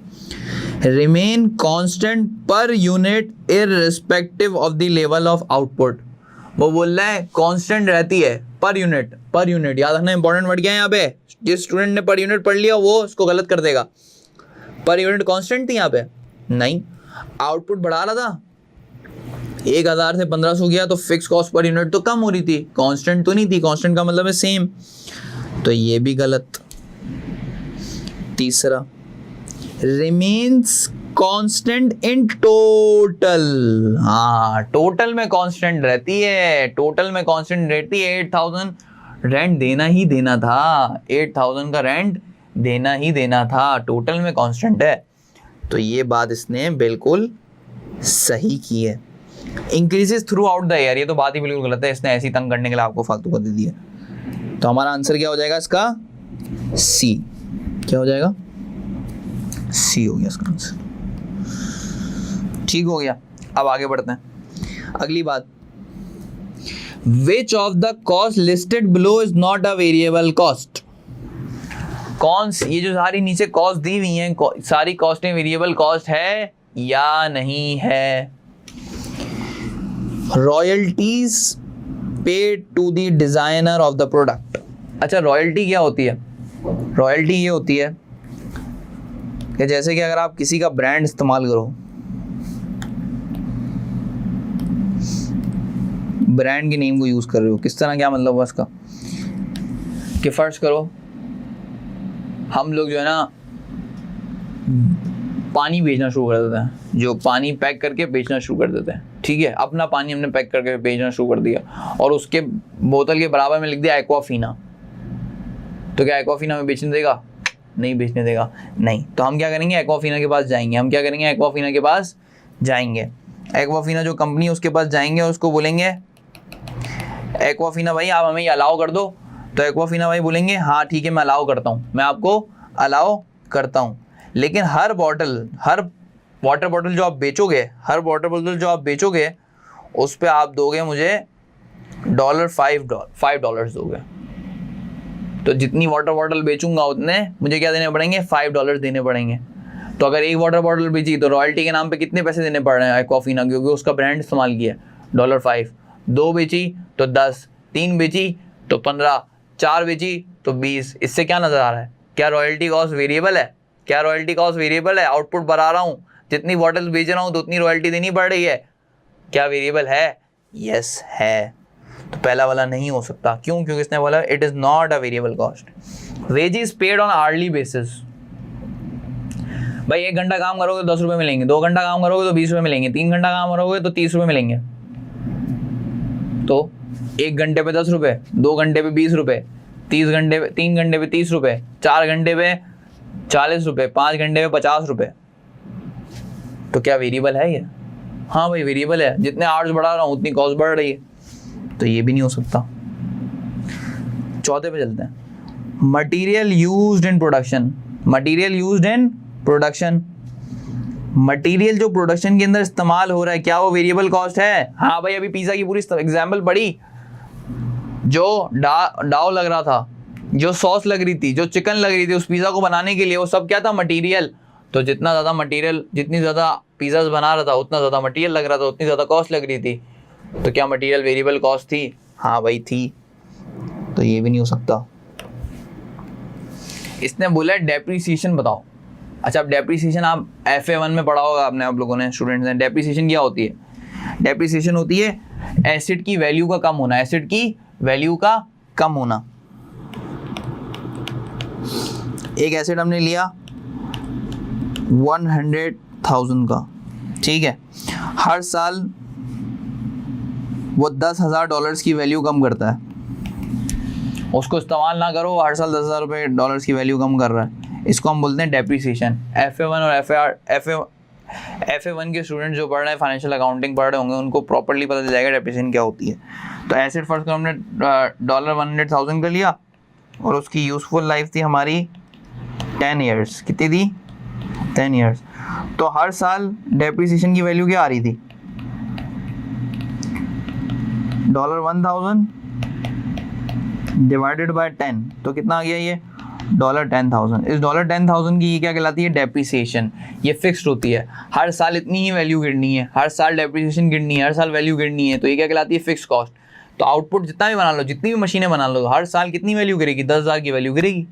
Remain constant per unit irrespective of the level of output. वो बोल रहा है कांस्टेंट रहती है पर यूनिट। पर यूनिट याद रखना, इंपॉर्टेंट वर्ड क्या है यहाँ पे। जिस स्टूडेंट ने पर यूनिट पढ़ लिया वो उसको गलत कर देगा। पर यूनिट कांस्टेंट थी यहाँ पे? नहीं, आउटपुट बढ़ा रहा था, 1,000 से 1,500 गया तो फिक्स कॉस्ट पर यूनिट तो कम हो रही थी, कांस्टेंट तो नहीं थी। कांस्टेंट का मतलब है सेम, तो ये भी गलत। तीसरा, रिमेन्स कांस्टेंट इन टोटल। हाँ, टोटल में कांस्टेंट रहती है, टोटल में कांस्टेंट रहती है। 8,000 रेंट देना ही देना था, 8,000 का रेंट देना ही देना था, टोटल में कांस्टेंट है। तो ये बात इसने बिल्कुल सही की है। Increases through out the year, ये तो बात ही बिल्कुल गलत है, इसने ऐसी तंग करने के लिए आपको फालतू कर दे दिया। तो हमारा आंसर क्या हो जाएगा इसका? सी। क्या हो जाएगा? सी हो गया इसका आंसर। ठीक हो गया। अब आगे बढ़ते हैं। अगली बात, which of the cost listed below is not a variable cost. कौन सी, ये जो सारी नीचे कॉस्ट दी हुई हैं, सारी कॉस्टें वेरिएबल कॉस्ट है या नहीं है? Royalties paid to the designer of the product. अच्छा, रॉयल्टी क्या होती है? रॉयल्टी ये होती है कि जैसे कि अगर आप किसी का ब्रांड इस्तेमाल करो, ब्रांड के नेम को यूज कर रहे हो, किस तरह, क्या मतलब हुआ इसका कि फर्ज करो हम लोग जो है ना पानी बेचना शुरू कर देते हैं, जो पानी पैक करके बेचना शुरू कर देते हैं, ठीक है, अपना पानी हमने पैक करके बेचना शुरू कर दिया और उसके बोतल के बराबर में लिख दिया एक्वाफीना, तो क्या एक्वाफीना में बेचने देगा? नहीं बेचने देगा, नहीं। तो हम क्या करेंगे? एक्वाफीना के पास जाएंगे। हम क्या करेंगे? एक्वाफीना के पास जाएंगे। एक्वाफीना जो कंपनी है उसके पास जाएंगे और उसको बोलेंगे एक्वाफीना भाई आप हमें ये अलाउ कर दो। तो एक्वाफीना भाई बोलेंगे हाँ ठीक है मैं अलाउ करता हूँ, मैं आपको अलाउ करता हूँ, लेकिन हर वाटर बॉटल जो आप बेचोगे, हर वाटर बॉटल जो आप बेचोगे उस पे आप दोगे मुझे $5 दोगे। तो जितनी वाटर बॉटल बेचूंगा उतने मुझे क्या देने पड़ेंगे? $5 देने पड़ेंगे। तो अगर एक वाटर बॉटल बेची तो रॉयल्टी के नाम पे कितने पैसे देने पड़ रहे हैं एक्वाफीना, क्योंकि उसका ब्रांड इस्तेमाल किया $5। 2 बेची तो 10, 3 बेची तो 15, 4 बेची तो 20। इससे क्या नजर आ रहा है? क्या रॉयल्टी कॉस्ट वेरिएबल है? क्या रॉयल्टी कॉस्ट वेरिएबल है? आउटपुट बढ़ा रहा हूँ, जितनी बॉटल बेच रहा हूँ तो उतनी रॉयल्टी देनी पड़ रही है, क्या वेरिएबल है? यस है। तो पहला वाला नहीं हो सकता। क्यों? क्योंकि इसने बोला it is not a variable cost. Wages paid on hourly basis. भाई 1 घंटा काम करोगे तो 10 रुपये मिलेंगे, 2 घंटा काम करोगे तो 20 रुपये मिलेंगे, 3 घंटा काम करोगे तो 30 रुपये मिलेंगे। तो 1 घंटे पे 10 रुपये, 2 घंटे पे 20 रुपये, 3 घंटे पे 30 रुपये, 4 घंटे पे 40 रुपये, 5 घंटे पे 50 रुपये। तो क्या वेरिएबल है ये? हाँ भाई वेरिएबल है, जितने आवर्स बढ़ा रहा हूँ उतनी कॉस्ट बढ़ रही है, तो ये भी नहीं हो सकता। चौथे पे चलते हैं। Material used in production. Material used in production, material जो प्रोडक्शन के अंदर इस्तेमाल हो रहा है क्या वो वेरिएबल कॉस्ट है? हाँ भाई अभी पिज्जा की पूरी एग्जाम्पल पढ़ी, जो डाव लग रहा था, जो सॉस लग रही थी, जो चिकन लग रही थी उस पिज्जा को बनाने के लिए, वो सब क्या था? मटीरियल। तो जितना ज़्यादा मटीरियल, जितनी ज़्यादा पिज्जा बना रहा था उतना ज़्यादा मटीरियल लग रहा था, उतनी ज़्यादा कॉस्ट लग रही थी। तो क्या मटीरियल वेरिएबल कॉस्ट थी? हाँ भाई थी। तो ये भी नहीं हो सकता। इसने बोला डेप्रीसिएशन बताओ। अच्छा, अब डेप्रीसिएशन आप FA1 में पढ़ा होगा आपने, आप लोगों ने, स्टूडेंट्स ने। डेप्रीसिएशन क्या होती है? डेप्रीसिएशन होती है एसिड की वैल्यू का कम होना, एसिड की वैल्यू का कम होना। एक एसिड हमने लिया 100,000 का, ठीक है, हर साल वो $10,000 की वैल्यू कम करता है, उसको इस्तेमाल ना करो, हर साल $10,000 की वैल्यू कम कर रहा है, इसको हम बोलते हैं डेप्रीसिएशन। FA1 और FA1 के स्टूडेंट जो पढ़ रहे हैं, फाइनेंशियल अकाउंटिंग पढ़ रहे होंगे, उनको प्रॉपर्ली पता चल जाएगा डेप्रीसिएशन क्या होती है। तो एसिड फर्स्ट को हमने $100,000 का लिया और उसकी यूजफुल लाइफ थी हमारी 10 ईयर्स। कितनी थी? 10 ईयर्स। तो हर साल डेप्रिसिएशन की वैल्यू क्या आ रही थी? $1000 डिवाइडेड बाय 10, तो कितना आ गया ये? $10,000। इस $10,000 की ये क्या कहलाती है? डेप्रिसिएशन। ये फिक्स्ड होती है, हर साल इतनी ही वैल्यू गिरनी है, हर साल डेप्रिसिएशन गिरनी है, हर साल वैल्यू गिरनी है, तो ये क्या कहलाती है? Fixed cost. तो आउटपुट जितना भी बना लो, जितनी भी मशीनें बना लो, हर साल कितनी वैल्यू गिरेगी? 10,000 की वैल्यू गिरेगी।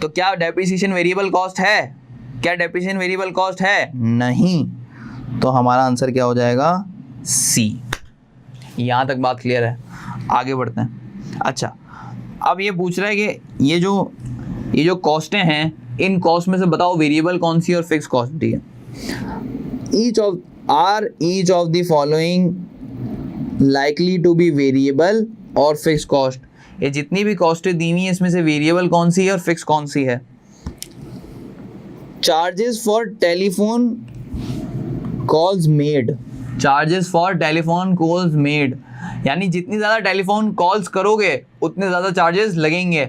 तो क्या डेप्रिसिएशन वेरिएबल कॉस्ट है? क्या डेप्रिसिएशन वेरिएबल कॉस्ट है? नहीं। तो हमारा आंसर क्या हो जाएगा? सी। यहाँ तक बात क्लियर है? आगे बढ़ते हैं। अच्छा, अब ये पूछ रहा है कि ये जो कॉस्टें हैं, इन कॉस्ट में से बताओ वेरिएबल कौन सी और फिक्स कॉस्ट। ठीक है, each of the following likely to be variable और फिक्स कॉस्ट। ये जितनी भी कॉस्टें दी हुई है, इसमें से वेरिएबल कौन सी है और फिक्स कौन सी है? Charges for telephone calls made. Charges for telephone calls made, यानी जितनी ज़्यादा टेलीफोन कॉल्स करोगे उतने ज़्यादा चार्जेस लगेंगे,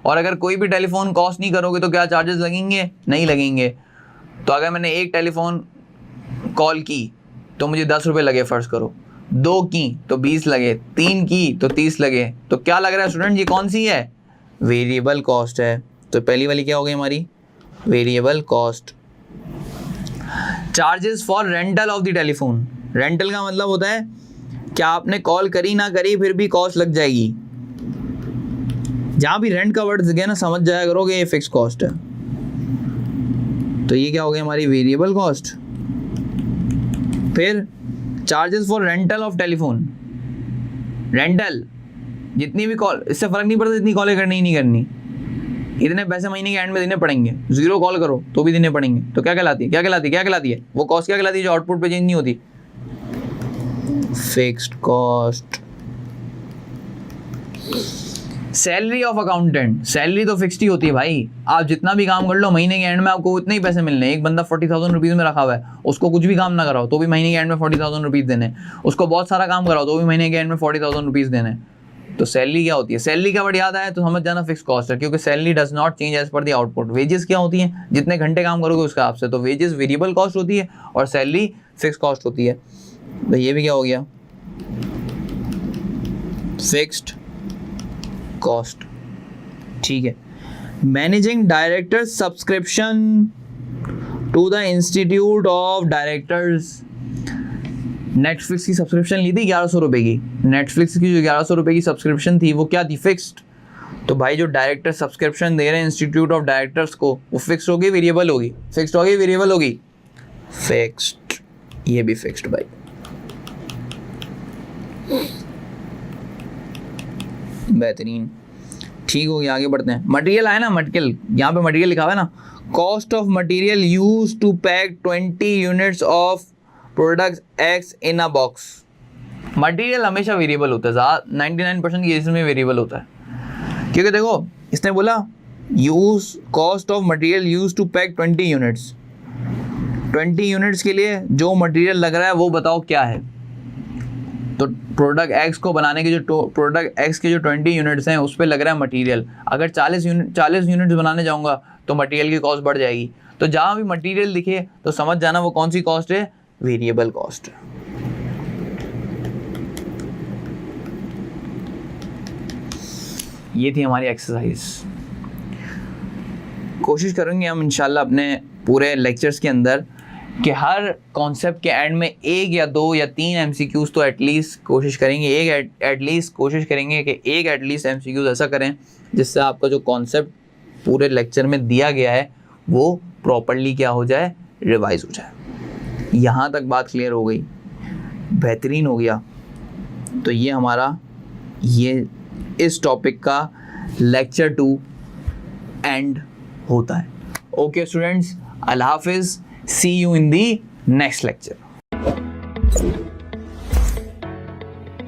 और अगर कोई भी टेलीफोन कॉस्ट नहीं करोगे तो क्या चार्जेस लगेंगे? नहीं लगेंगे। तो अगर मैंने एक टेलीफोन कॉल की तो मुझे 10 रुपये लगे, फ़र्ज़ करो, 2 की तो 20 लगे, 3 की तो 30 लगे। तो क्या लग रहा है स्टूडेंट, ये कौन सी है? वेरिएबल कॉस्ट है। तो पहली वाली क्या हो गई हमारी? Variable cost. Charges for rental of the telephone. Rental का मतलब होता है क्या आपने कॉल करी ना करी फिर भी कॉस्ट लग जाएगी। जहाँ भी रेंट का वर्ड दिखे ना, समझ जाया करोगे ये फिक्स कॉस्ट है। तो ये क्या हो गई हमारी? Variable cost. फिर charges for rental of telephone. Rental, जितनी भी कॉल, इससे फर्क नहीं पड़ता इतनी कॉलें करनी ही नहीं करनी, इतने पैसे महीने के एंड में देने पड़ेंगे। 0 कॉल करो तो भी देने पड़ेंगे। तो क्या कहलाती है? क्या कहलाती है? क्या कहलाती है? वो कॉस्ट क्या कहलाती है जो आउटपुट पे चेंज नहीं होती? Fixed cost. Salary of accountant. Salary तो फिक्स्ड ही होती है भाई, आप जितना भी काम कर लो महीने के एंड में आपको उतने ही पैसे मिलने। एक बंदा 40,000 रुपीज़ में रखा हुआ है, उसको कुछ भी काम ना कराओ तो भी महीने के एंड में 40,000 रुपीज़ देने, उसको बहुत सारा काम कराओ तो भी महीने के एंड में 40,000 रुपीज़ देने। तो सैलरी क्या होती है? सैलरी का वर्ड याद आया तो समझ जाना फिक्स कॉस्ट है, क्योंकि salary does not change as per the output. Wages क्या होती हैं? जितने घंटे काम करोगे उसका आपसे। तो वेजेस वेरिएबल कॉस्ट होती है और सैलरी फिक्स कॉस्ट होती है। तो ये भी क्या हो गया? Fixed cost. ठीक है। Managing director subscription to the institute of directors. Netflix की सब्सक्रिप्शन ली थी 1100 रुपये की। नेटफ्लिक्स की जो 1100 रुपये की सब्सक्रिप्शन थी वो क्या थी? फिक्स्ड। तो भाई जो डायरेक्टर सब्सक्रिप्शन दे रहे हैं इंस्टीट्यूट ऑफ डायरेक्टर्स को, वो फिक्स्ड होगी वेरिएबल होगी? फिक्स्ड होगी वेरिएबल होगी? फिक्स्ड। ये भी फिक्स्ड भाई। बेहतरीन, ठीक हो गया। आगे बढ़ते हैं। मटेरियल आया ना, मटेरियल, यहाँ पे मटेरियल लिखा हुआ है ना, cost of material use to pack 20 units of product X in a box. Material हमेशा वेरिएबल होता है, 99% केसेस में वेरिएबल होता है, क्योंकि देखो इसने बोला use cost of material use to pack 20 units. 20 units के लिए जो मटेरियल लग रहा है वो बताओ क्या है। तो प्रोडक्ट एक्स को बनाने के जो प्रोडक्ट एक्स के जो 20 यूनिट्स हैं उस पर लग रहा है मटेरियल। अगर 40 यूनिट्स बनाने जाऊंगा तो मटेरियल की कॉस्ट बढ़ जाएगी। तो जहाँ भी मटेरियल दिखे तो समझ जाना वो कौन सी कॉस्ट है? Variable cost. ये थी हमारी एक्सरसाइज। कोशिश करेंगे हम इंशाल्लाह अपने पूरे लेक्चर्स के अंदर कि हर कॉन्सेप्ट के एंड में 1 या 2 या 3 MCQs तो एटलीस्ट कोशिश करेंगे, एटलीस्ट कोशिश करेंगे कि एक एटलीस्ट MCQs ऐसा करें जिससे आपका जो कॉन्सेप्ट पूरे लेक्चर में दिया गया है वो प्रॉपर्ली क्या हो जाए? रिवाइज हो जाए। यहाँ तक बात क्लियर हो गई? बेहतरीन हो गया। तो ये हमारा इस टॉपिक का लेक्चर 2 एंड होता है। ओके स्टूडेंट्स, अल्लाह हाफिज़, see you in the next lecture.